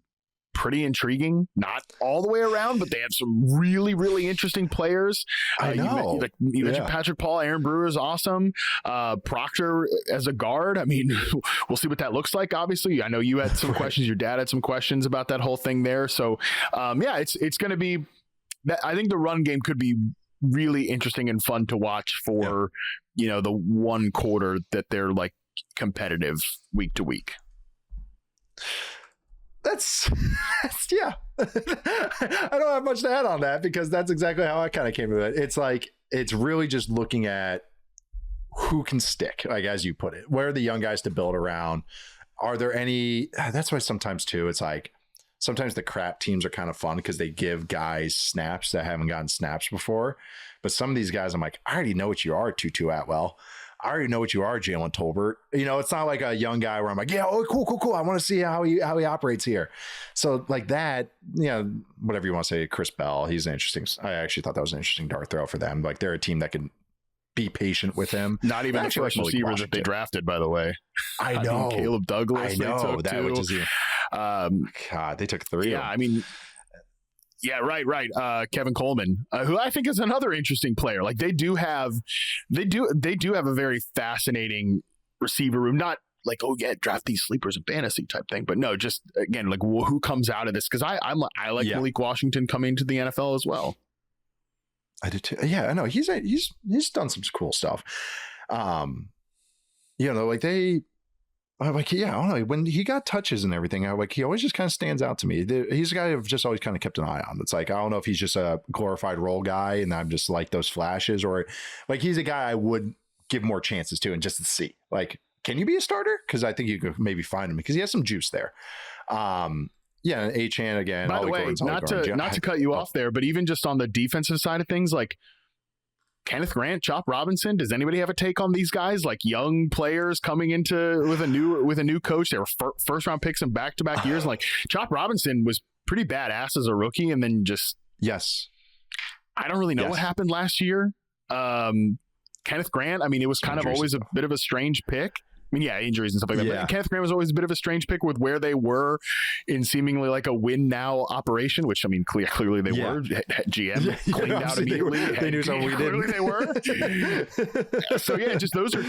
pretty intriguing. Not all the way around, but they have some really, really interesting players. I know. You mentioned Patrick Paul, Aaron Brewer is awesome. Proctor as a guard. I mean, we'll see what that looks like. Obviously, I know you had some questions. Your dad had some questions about that whole thing there. So, it's going to be. I think the run game could be really interesting and fun to watch for, the one quarter that they're like competitive week to week. That's yeah. I don't have much to add on that because that's exactly how I kind of came to it. It's like, it's really just looking at who can stick, like, as you put it, where are the young guys to build around? Are there any, that's why sometimes too, it's like, sometimes the crap teams are kind of fun because they give guys snaps that haven't gotten snaps before. But some of these guys, I'm like, I already know what you are, Tutu Atwell. I already know what you are, Jalen Tolbert. It's not like a young guy where I'm like, cool. I want to see how he operates here. So like that, whatever you want to say, Chris Bell, he's an interesting. I actually thought that was an interesting dart throw for them. Like they're a team that can be patient with him. Not even the first receiver that they drafted, by the way. I know. Caleb Douglas. I know that, which is God, they took 3. Yeah, I mean, yeah, right. Kevin Coleman, who I think is another interesting player. Like they do have a very fascinating receiver room. Not like, draft these sleepers in fantasy type thing, but no, just again, like who comes out of this? Because I like Malik Washington coming to the NFL as well. I do too. Yeah, I know he's done some cool stuff. Like they. I don't know. When he got touches and everything, he always just kind of stands out to me. He's a guy I've just always kind of kept an eye on. It's like, I don't know if he's just a glorified role guy and I'm just like those flashes, or like he's a guy I would give more chances to and just to see, like, can you be a starter? Because I think you could maybe find him because he has some juice there. Achane again. By the way, not to cut you off there, but even just on the defensive side of things, like Kenneth Grant, Chop Robinson. Does anybody have a take on these guys? Like young players coming into with a new coach. They were first round picks in back-to-back years. And like Chop Robinson was pretty badass as a rookie, and then just I don't really know what happened last year. Kenneth Grant. I mean, it was kind of always a bit of a strange pick. I mean, injuries and stuff like that. But Kenneth Grant was always a bit of a strange pick with where they were in seemingly like a win now operation, which I mean, clearly they were. GM cleaned out immediately. They knew something we didn't. Clearly they were. So just those are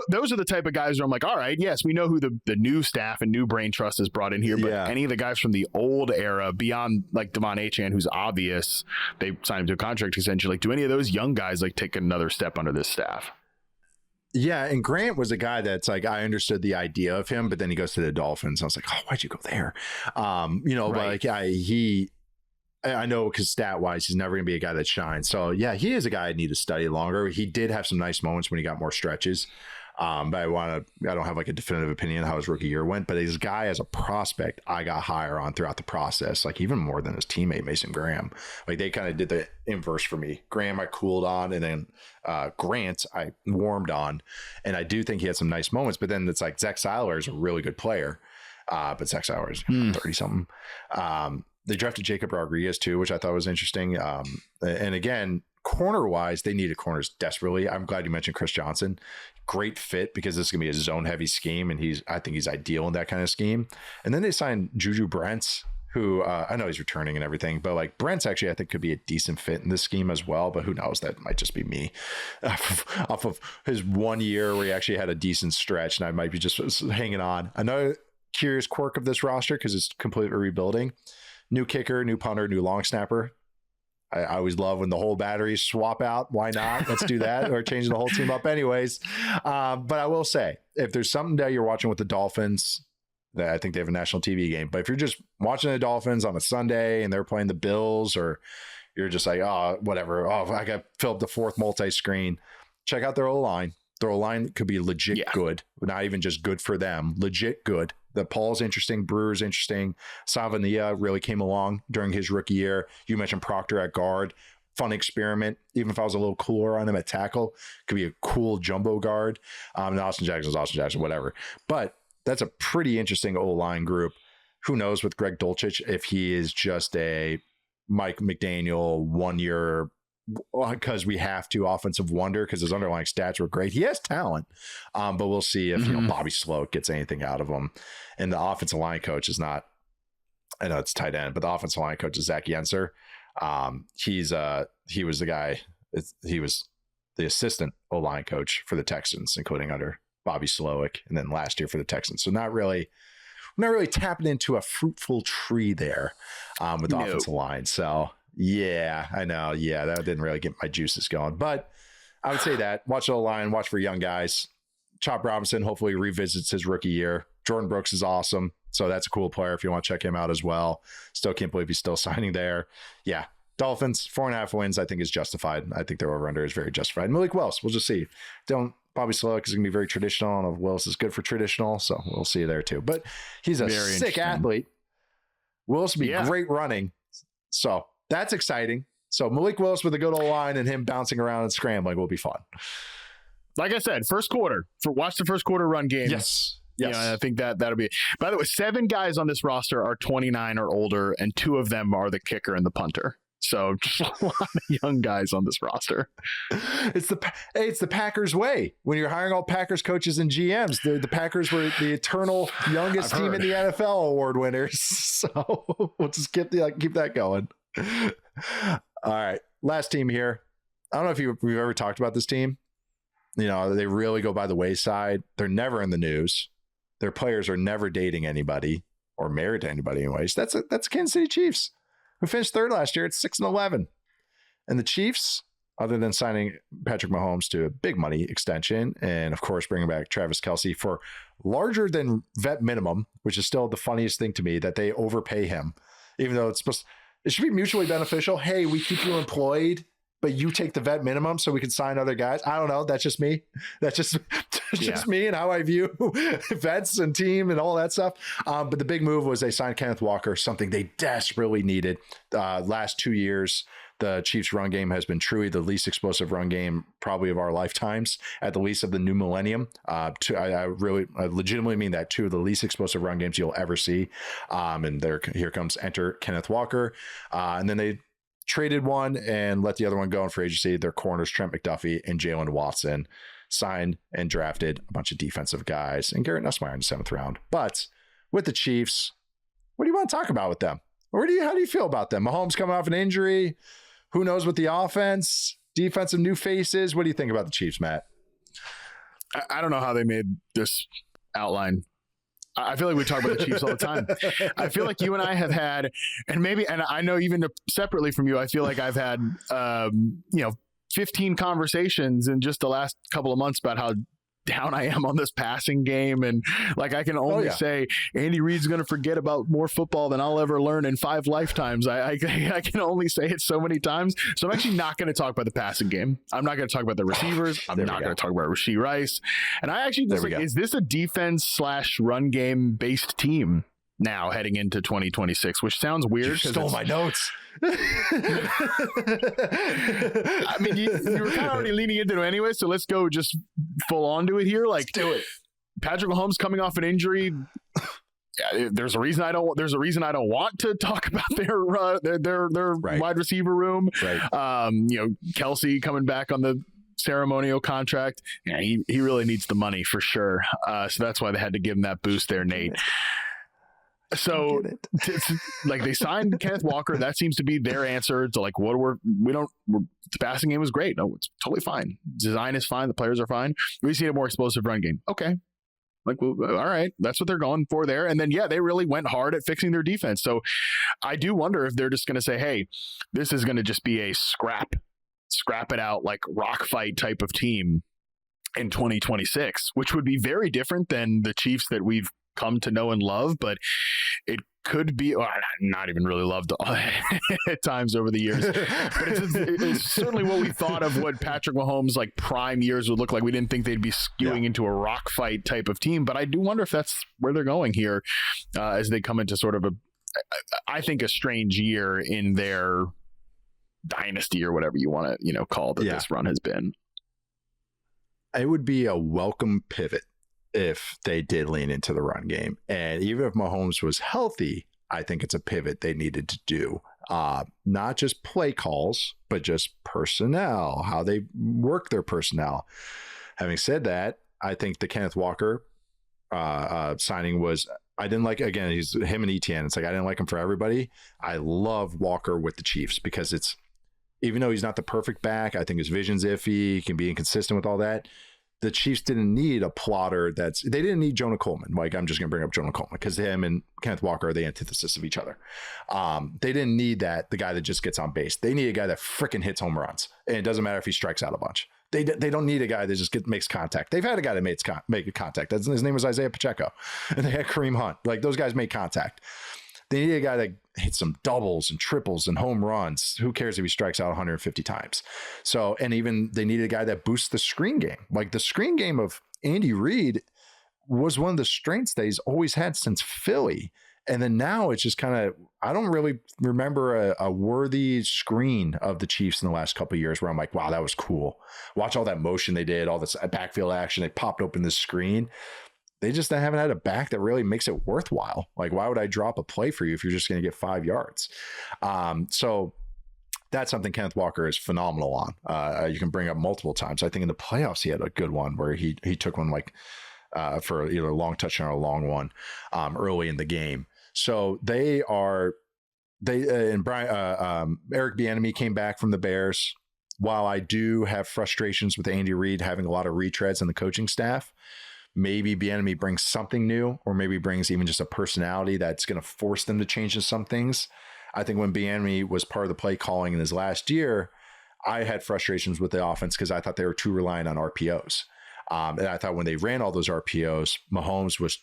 those are the type of guys where I'm like, all right, yes, we know who the new staff and new brain trust is brought in here, but any of the guys from the old era beyond like Devon Achane, who's obvious, they signed him to a contract essentially. Like, do any of those young guys like take another step under this staff? Yeah, and Grant was a guy that's like, I understood the idea of him, but then he goes to the Dolphins. I was like, why'd you go there? But like I know because stat wise, he's never gonna be a guy that shines. So yeah, he is a guy I need to study longer. He did have some nice moments when he got more stretches. But I don't have like a definitive opinion how his rookie year went, but his guy as a prospect, I got higher on throughout the process, like even more than his teammate, Mason Graham. Like they kind of did the inverse for me. Graham, I cooled on, and then Grant, I warmed on, and I do think he had some nice moments, but then it's like Zach Seiler is a really good player. But Zach Seiler is 30 something. They drafted Jacob Rodriguez too, which I thought was interesting. And again, corner wise, they needed corners desperately. I'm glad you mentioned Chris Johnson. Great fit because this is gonna be a zone heavy scheme, and I think he's ideal in that kind of scheme. And then they signed Juju Brents, who I know he's returning and everything, but like Brent's actually I think could be a decent fit in this scheme as well. But who knows? That might just be me off of his 1 year where he actually had a decent stretch, and I might be just hanging on. Another curious quirk of this roster, because it's completely rebuilding: new kicker, new punter, new long snapper. I always love when the whole batteries swap out. Why not? Let's do that. Or changing the whole team up anyways. But I will say, if there's something that you're watching with the Dolphins, that I think they have a national TV game, but if you're just watching the Dolphins on a Sunday and they're playing the Bills, or you're just like, whatever. I got filled up the fourth multi-screen. Check out their O-line. Their O-line could be legit good, but not even just good for them. Legit good. The Paul's interesting. Brewer's interesting. Savania really came along during his rookie year. You mentioned Proctor at guard. Fun experiment. Even if I was a little cooler on him at tackle, could be a cool jumbo guard. And Austin Jackson, whatever. But that's a pretty interesting O-line group. Who knows with Greg Dulcich if he is just a Mike McDaniel 1 year because we have to offensive wonder because his underlying stats were great. He has talent, but we'll see if Bobby Sloak gets anything out of him. And the offensive line coach is not. I know it's tight end, but the offensive line coach is Zach Yenser. He was the guy. He was the assistant O-line coach for the Texans, including under Bobby Sloak, and then last year for the Texans. So not really tapping into a fruitful tree there with the offensive line. So yeah, I know. Yeah, that didn't really get my juices going. But I would say that watch the O-line, watch for young guys. Chop Robinson hopefully revisits his rookie year. Jordan Brooks is awesome. So that's a cool player if you want to check him out as well. Still can't believe he's still signing there. Yeah. Dolphins, 4.5 wins, I think is justified. I think their over-under is very justified. Malik Willis, we'll just see. Bobby Sloak is going to be very traditional. I don't know if Willis is good for traditional, so we'll see there too. But he's a very sick athlete. Willis will be great running. So that's exciting. So Malik Willis with a good old line and him bouncing around and scrambling will be fun. Like I said, first quarter. Watch the first quarter run game. Yes. Yes. You know, I think that'll be it. By the way, 7 guys on this roster are 29 or older, and 2 of them are the kicker and the punter. So just a lot of young guys on this roster. It's the Packers way. When you're hiring all Packers coaches and GMs, the Packers were the eternal youngest team in the NFL award winners. So we'll just keep that going. All right, last team here. I don't know if we've ever talked about this team. You know, they really go by the wayside. They're never in the news. Their players are never dating anybody or married to anybody anyways. That's Kansas City Chiefs, who finished 3rd last year at 6-11. And the Chiefs, other than signing Patrick Mahomes to a big money extension and, of course, bringing back Travis Kelce for larger than vet minimum, which is still the funniest thing to me that they overpay him, even though it should be mutually beneficial. Hey, we keep you employed, but you take the vet minimum so we can sign other guys. I don't know. That's just me. That's just me and how I view vets and team and all that stuff. But the big move was they signed Kenneth Walker, something they desperately needed. Last 2 years, the Chiefs run game has been truly the least explosive run game probably of our lifetimes, at the least of the new millennium. I legitimately mean that, 2 of the least explosive run games you'll ever see. And here comes enter Kenneth Walker. And then they traded one and let the other one go in free agency. Their corners, Trent McDuffie and Jalen Watson, signed and drafted a bunch of defensive guys and Garrett Nussmeier in the 7th round. But with the Chiefs, what do you want to talk about with them? How do you feel about them? Mahomes coming off an injury. Who knows what the offense, defensive new faces? What do you think about the Chiefs, Matt? I don't know how they made this outline. I feel like we talk about the Chiefs all the time. I feel like you and I have had, and I know even separately from you, I feel like I've had, 15 conversations in just the last couple of months about how down I am on this passing game. And like, I can only say Andy Reid's going to forget about more football than I'll ever learn in 5 lifetimes. I can only say it so many times. So I'm actually not going to talk about the passing game. I'm not going to talk about the receivers. I'm not going to talk about Rashee Rice. And I actually just is this a defense/run game based team now heading into 2026, which sounds weird. You stole my notes. I mean, you were kind of already leaning into it anyway, so let's go just full on to it here. Like, do it. Patrick Mahomes coming off an injury. There's a reason I don't want to talk about their wide receiver room. Right. Kelce coming back on the ceremonial contract. Yeah, he really needs the money for sure. So that's why they had to give him that boost there, Nate. So like they signed Kenneth Walker. That seems to be their answer to like the passing game was great. No, it's totally fine. Design is fine. The players are fine. We just need a more explosive run game. Okay. Like, well, all right, that's what they're going for there. And then, they really went hard at fixing their defense. So I do wonder if they're just going to say, hey, this is going to just be a scrap it out, like rock fight type of team in 2026, which would be very different than the Chiefs that we've come to know and love, but it could be not even really loved at times over the years. But it's certainly what we thought of what Patrick Mahomes' like prime years would look like. We didn't think they'd be skewing into a rock fight type of team, but I do wonder if that's where they're going here as they come into sort of I think a strange year in their dynasty or whatever you want to call that this run has been. It would be a welcome pivot if they did lean into the run game. And even if Mahomes was healthy, I think it's a pivot they needed to do. Not just play calls, but just personnel, how they work their personnel. Having said that, I think the Kenneth Walker signing was, I didn't like, again, he's him and ETN. It's like, I didn't like him for everybody. I love Walker with the Chiefs because it's, even though he's not the perfect back, I think his vision's iffy, he can be inconsistent with all that. The Chiefs didn't need a plotter they didn't need Jonah Coleman. Like, I'm just going to bring up Jonah Coleman because him and Kenneth Walker are the antithesis of each other. They didn't need the guy that just gets on base. They need a guy that freaking hits home runs. And it doesn't matter if he strikes out a bunch. They don't need a guy that just makes contact. They've had a guy that make contact. His name was Isaiah Pacheco. And they had Kareem Hunt. Like, those guys make contact. They need a guy that hits some doubles and triples and home runs. Who cares if he strikes out 150 times? So, and even they needed a guy that boosts the screen game. Like, the screen game of Andy Reid was one of the strengths that he's always had since Philly. And then now it's just kind of, I don't really remember a worthy screen of the Chiefs in the last couple of years where I'm like, wow, that was cool. Watch all that motion they did, all this backfield action. They popped open the screen. They just haven't had a back that really makes it worthwhile. Like, why would I drop a play for you if you're just going to get 5 yards? So that's something Kenneth Walker is phenomenal on. You can bring up multiple times. I think in the playoffs, he had a good one where he took one like for either a long touchdown or a long one early in the game. So and Brian, Eric Bieniemy came back from the Bears. While I do have frustrations with Andy Reid having a lot of retreads in the coaching staff, maybe Bieniemy brings something new, or maybe brings even just a personality that's going to force them to change some things. I think when Bieniemy was part of the play calling in his last year, I had frustrations with the offense because I thought they were too reliant on RPOs. And I thought when they ran all those RPOs, Mahomes was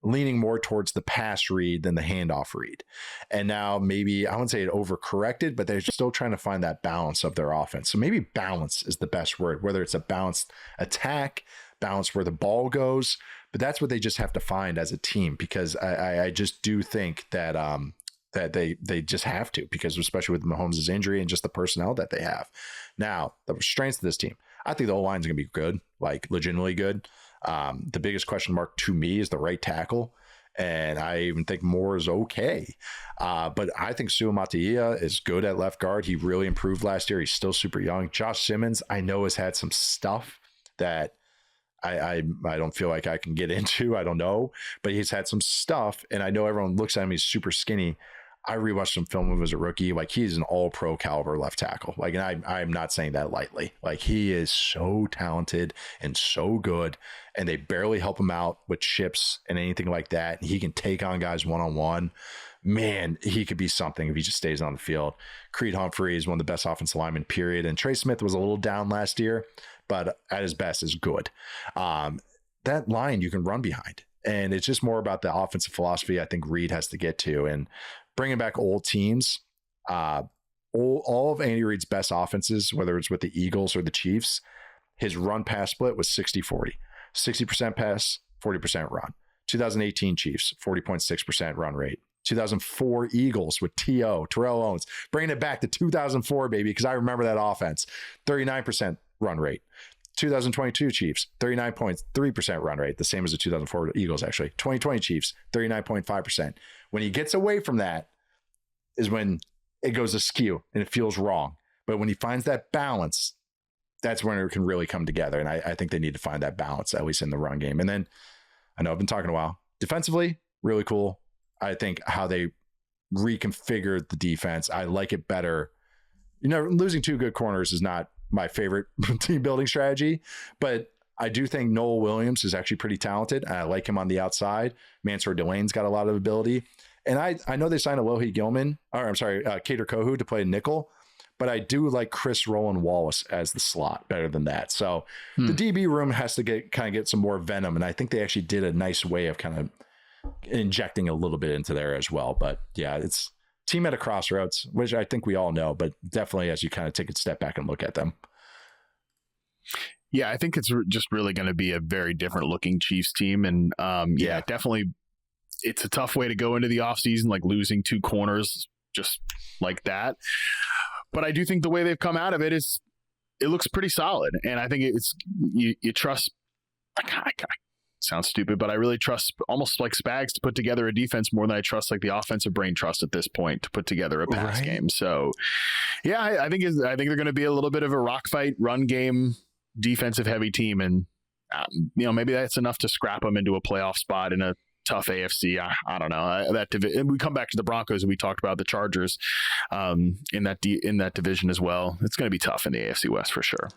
leaning more towards the pass read than the handoff read. And now maybe, I wouldn't say it overcorrected, but they're still trying to find that balance of their offense. So maybe balance is the best word, whether it's a balanced attack, balance where the ball goes, but that's what they just have to find as a team, because I just do think that that they just have to, because especially with Mahomes' injury and just the personnel that they have. Now, the strengths of this team, I think the O-line is going to be good, like legitimately good. The biggest question mark to me is the right tackle. And I even think Moore is okay. But I think Sua Matia is good at left guard. He really improved last year. He's still super young. Josh Simmons, I know, has had some stuff that I don't feel like I can get into. I don't know. But he's had some stuff. And I know everyone looks at him, he's super skinny. I rewatched some film of him as a rookie. Like, he's an all-pro caliber left tackle. Like, and I'm not saying that lightly. Like, he is so talented and so good, and they barely help him out with chips and anything like that. He can take on guys one-on-one. Man, he could be something if he just stays on the field. Creed Humphrey is one of the best offensive linemen, period. And Trey Smith was a little down last year, but at his best is good. That line you can run behind. And it's just more about the offensive philosophy I think Reid has to get to. And bringing back old teams, all of Andy Reid's best offenses, whether it's with the Eagles or the Chiefs, his run-pass split was 60-40. 60% pass, 40% run. 2018 Chiefs, 40.6% run rate. 2004 Eagles with T.O., Terrell Owens, bringing it back to 2004, baby, because I remember that offense, 39% run rate. 2022 Chiefs, 39.3% run rate, the same as the 2004 Eagles, actually. 2020 Chiefs, 39.5%. When he gets away from that is when it goes askew and it feels wrong. But when he finds that balance, that's when it can really come together. And I think they need to find that balance, at least in the run game. And then, I know I've been talking a while. Defensively, really cool. I think how they reconfigured the defense, I like it better. You know, losing two good corners is not my favorite team building strategy, but I do think Noel Williams is actually pretty talented. I like him on the outside. Mansour Delane's got a lot of ability. And I know they signed Kader Kohu to play nickel, but I do like Chris Roland Wallace as the slot better than that. So the DB room has to get some more venom. And I think they actually did a nice way of kind of injecting a little bit into there as well. But yeah, it's team at a crossroads, which I think we all know, but definitely as you kind of take a step back and look at them. Yeah, I think it's just really going to be a very different looking Chiefs team. And definitely it's a tough way to go into the offseason, like losing two corners just like that. But I do think the way they've come out of it it looks pretty solid. And I think it's, you trust, sounds stupid, but I really trust almost like Spags to put together a defense more than I trust like the offensive brain trust at this point to put together a pass game. So yeah, I think they're going to be a little bit of a rock fight, run game, defensive heavy team. And maybe that's enough to scrap them into a playoff spot in a tough AFC. I don't know. And we come back to the Broncos and we talked about the Chargers in that division as well. It's going to be tough in the AFC West for sure.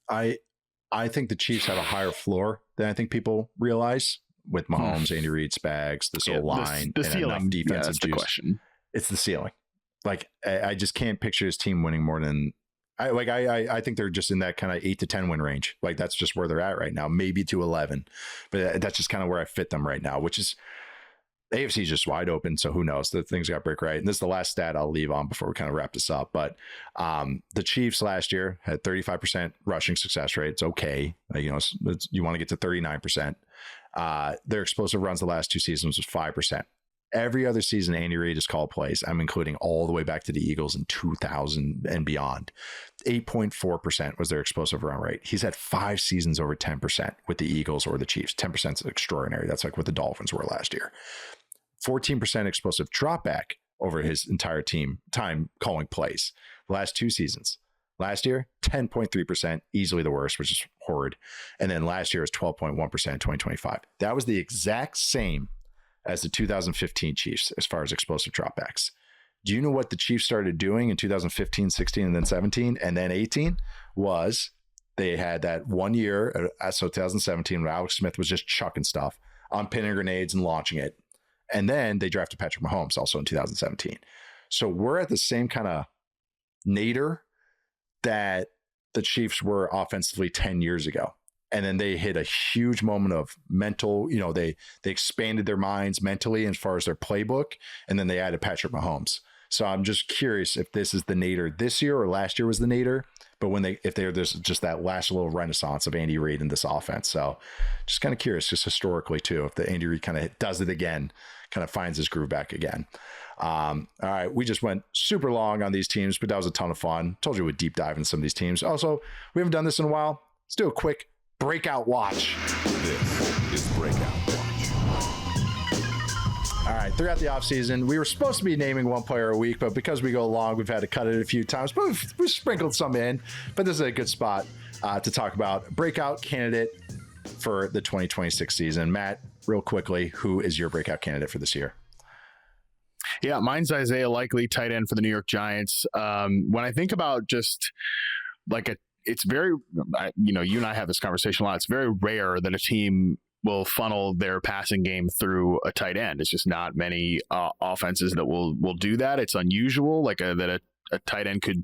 I think the Chiefs have a higher floor than I think people realize with Mahomes, Andy Reid, Spags, this whole line, the ceiling. Enough defensive that's the juice. question. It's the ceiling. Like I just can't picture his team winning more than I think they're just in that kind of 8 to 10 win range. Like that's just where they're at right now, maybe to 11, but that's just kind of where I fit them right now, which is the AFC is just wide open. So who knows? The things got break right. And this is the last stat I'll leave on before we kind of wrap this up. But the Chiefs last year had 35% rushing success rate. It's okay. You want to get to 39%. Their explosive runs the last 2 seasons was 5%. Every other season, Andy Reid has called plays. I'm including all the way back to the Eagles in 2000 and beyond. 8.4% was their explosive run rate. He's had 5 seasons over 10% with the Eagles or the Chiefs. 10% is extraordinary. That's like what the Dolphins were last year. 14% explosive drop back over his entire team time calling plays. The last 2 seasons. Last year, 10.3%, easily the worst, which is horrid. And then last year was 12.1% in 2025. That was the exact same as the 2015 Chiefs as far as explosive dropbacks. Do you know what the Chiefs started doing in 2015, 16, and then 17, and then 18? Was they had that 1 year, so 2017, when Alex Smith was just chucking stuff on pinning grenades and launching it. And then they drafted Patrick Mahomes also in 2017. So we're at the same kind of nadir that the Chiefs were offensively 10 years ago. And then they hit a huge moment of mental, they expanded their minds mentally as far as their playbook. And then they added Patrick Mahomes. So I'm just curious if this is the nadir this year or last year was the nadir, but there's just that last little renaissance of Andy Reid in this offense. So just kind of curious, just historically too, if the Andy Reid kind of does it again, kind of finds his groove back again. All right. We just went super long on these teams, but that was a ton of fun. Told you we'd deep dive into some of these teams. Also, we haven't done this in a while. Let's do a quick Breakout Watch. This is Breakout Watch. All right, throughout the offseason, we were supposed to be naming one player a week, but because we go long, we've had to cut it a few times, but we've sprinkled some in. But this is a good spot to talk about breakout candidate for the 2026 season. Matt, real quickly, who is your breakout candidate for this year? Yeah, mine's Isaiah Likely, tight end for the New York Giants. When I think about just like it's very, you and I have this conversation a lot. It's very rare that a team will funnel their passing game through a tight end. It's just not many offenses that will do that. It's unusual, that a tight end could,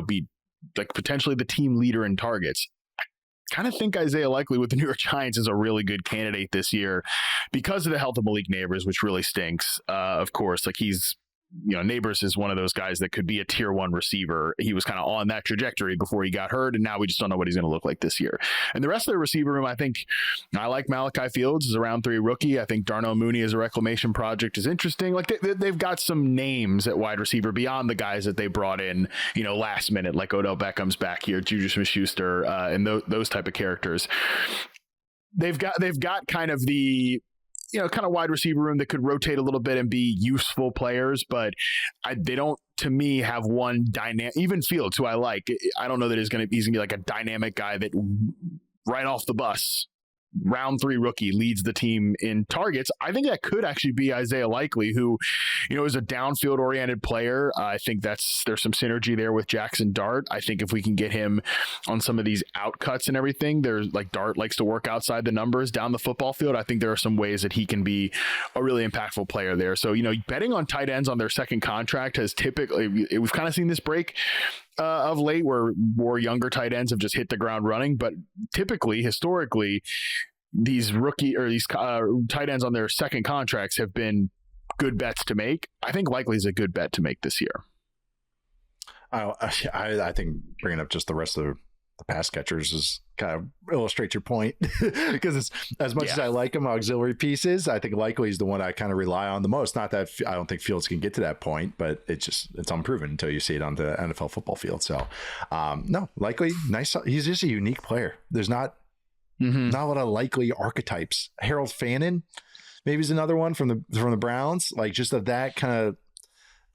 be like potentially the team leader in targets. I kind of think Isaiah Likely with the New York Giants is a really good candidate this year because of the health of Malik Neighbors, which really stinks. Of course, like he's, Neighbors is one of those guys that could be a tier 1 receiver. He was kind of on that trajectory before he got hurt, and now we just don't know what he's going to look like this year. And the rest of the receiver room, I think I like Malachi Fields as a round 3 rookie. I think Darnell Mooney as a reclamation project is interesting. Like they've got some names at wide receiver beyond the guys that they brought in, last minute, like Odell Beckham's back here, Juju Smith-Schuster, and those type of characters. They've got kind of the kind of wide receiver room that could rotate a little bit and be useful players, but they don't, to me, have one dynamic. Even Fields, who I like, I don't know that he's going to be like a dynamic guy that right off the bus, round 3 rookie, leads the team in targets. I think that could actually be Isaiah Likely, who, is a downfield oriented player. I think there's some synergy there with Jackson Dart. I think if we can get him on some of these out cuts and everything, there's like Dart likes to work outside the numbers down the football field. I think there are some ways that he can be a really impactful player there. So, betting on tight ends on their second contract has typically, we've kind of seen this break of late where more younger tight ends have just hit the ground running. But typically, historically, these tight ends on their second contracts have been good bets to make. I think Likely is a good bet to make this year. I think bringing up just the rest of the pass catchers is kind of illustrates your point because it's as much as I like him auxiliary pieces, I think Likely is the one I kind of rely on the most. Not that I don't think Fields can get to that point, but it's unproven until you see it on the NFL football field. So no, Likely, nice. He's just a unique player. There's not Not a lot of likely archetypes. Harold Fannin, maybe is another one from the Browns. Like just of that kind of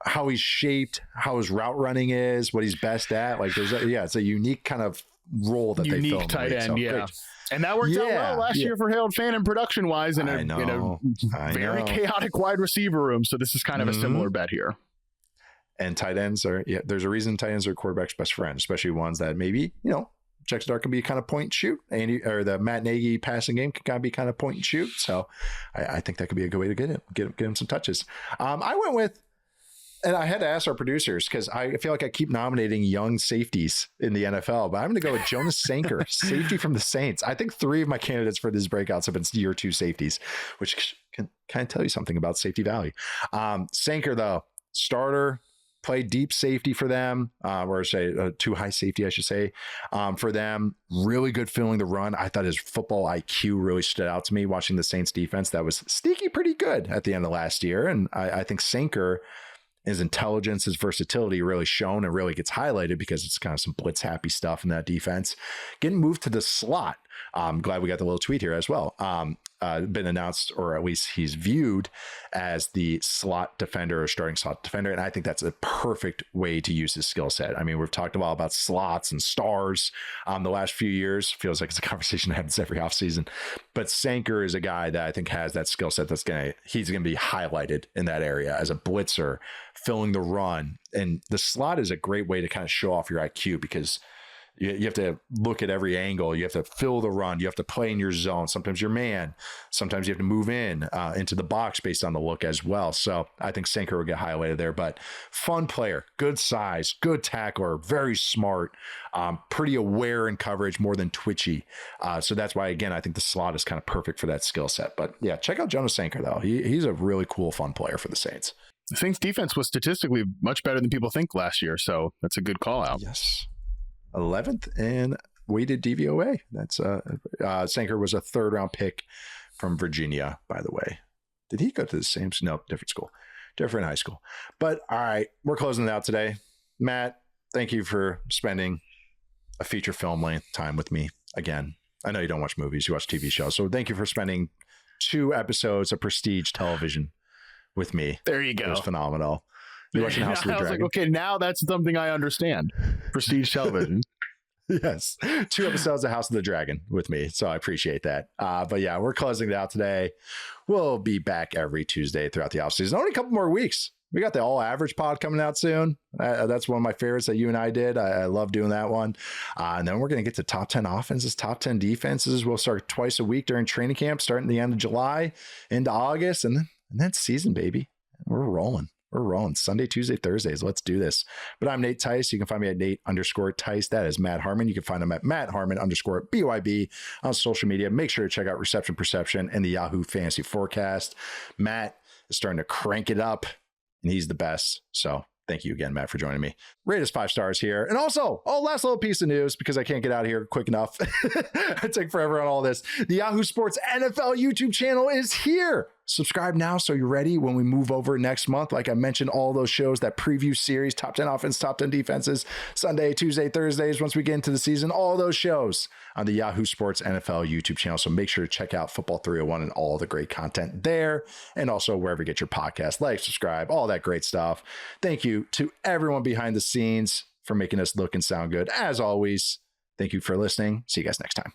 how he's shaped, how his route running is, what he's best at. Like it's a unique kind of role that they fill. Unique tight end, Great. And that worked out well last year for Harold Fannin production wise in a very chaotic wide receiver room. So this is kind of a similar bet here. And tight ends there's a reason tight ends are quarterback's best friend, especially ones that maybe, check start can be kind of point and shoot. Or the Matt Nagy passing game can kind of be kind of point and shoot. So I think that could be a good way to get him some touches. I went with, and I had to ask our producers because I feel like I keep nominating young safeties in the NFL, but I'm going to go with Jonas Sanker, safety from the Saints. I think 3 of my candidates for these breakouts have been year 2 safeties, which can kind of tell you something about safety value. Sanker, though, starter, played deep safety for them, or say too high safety, I should say, for them. Really good filling the run. I thought his football IQ really stood out to me watching the Saints defense that was sneaky pretty good at the end of last year. And I think Sanker, his intelligence, his versatility really shown and really gets highlighted because it's kind of some blitz happy stuff in that defense. Getting moved to the slot. I'm glad we got the little tweet here as well. Been announced, or at least he's viewed as the slot defender or starting slot defender. And I think that's a perfect way to use his skill set. I mean, we've talked a lot about slots and stars the last few years. Feels like it's a conversation that happens every offseason. But Sanker is a guy that I think has that skill set he's going to be highlighted in that area as a blitzer, filling the run. And the slot is a great way to kind of show off your IQ because you have to look at every angle. You have to fill the run. You have to play in your zone. Sometimes you're man. Sometimes you have to move into the box based on the look as well. So I think Sanker will get highlighted there. But fun player, good size, good tackler, very smart, pretty aware in coverage, more than twitchy. So that's why, again, I think the slot is kind of perfect for that skill set. But yeah, check out Jonas Sanker, though. He's a really cool, fun player for the Saints. The Saints defense was statistically much better than people think last year. So that's a good call out. Yes. 11th in weighted DVOA. That's Sanker was a 3rd round pick from Virginia, by the way. Did he go to the same? No, different school, different high school. But all right, we're closing it out today. Matt, thank you for spending a feature film length time with me again. I know you don't watch movies, you watch TV shows. So thank you for spending 2 episodes of prestige television with me. There you go. It was phenomenal. You watching House of the Dragon? I was like, okay, now that's something I understand. Prestige television. Yes. 2 episodes of House of the Dragon with me. So I appreciate that. But yeah, we're closing it out today. We'll be back every Tuesday throughout the offseason. Only a couple more weeks. We got the all average pod coming out soon. That's one of my favorites that you and I did. I love doing that one. And then we're going to get to top 10 offenses, top 10 defenses. We'll start twice a week during training camp, starting the end of July into August. And then season, baby. We're rolling. We're rolling Sunday, Tuesday, Thursdays. Let's do this. But I'm Nate Tice. You can find me at Nate_Tice. That is Matt Harmon. You can find him at Matt_BYB on social media. Make sure to check out Reception Perception and the Yahoo Fantasy Forecast. Matt is starting to crank it up, and he's the best. So thank you again, Matt, for joining me. Rate us 5 stars here. And also, last little piece of news, because I can't get out of here quick enough. I take forever on all this. The Yahoo Sports NFL YouTube channel is here. Subscribe now so you're ready when we move over next month. Like I mentioned, all those shows, that preview series, top 10 offense, top 10 defenses, Sunday, Tuesday, Thursdays, once we get into the season, all those shows on the Yahoo Sports NFL YouTube channel. So make sure to check out Football 301 and all the great content there. And also wherever you get your podcast, like, subscribe, all that great stuff. Thank you to everyone behind the scenes for making us look and sound good. As always, thank you for listening. See you guys next time.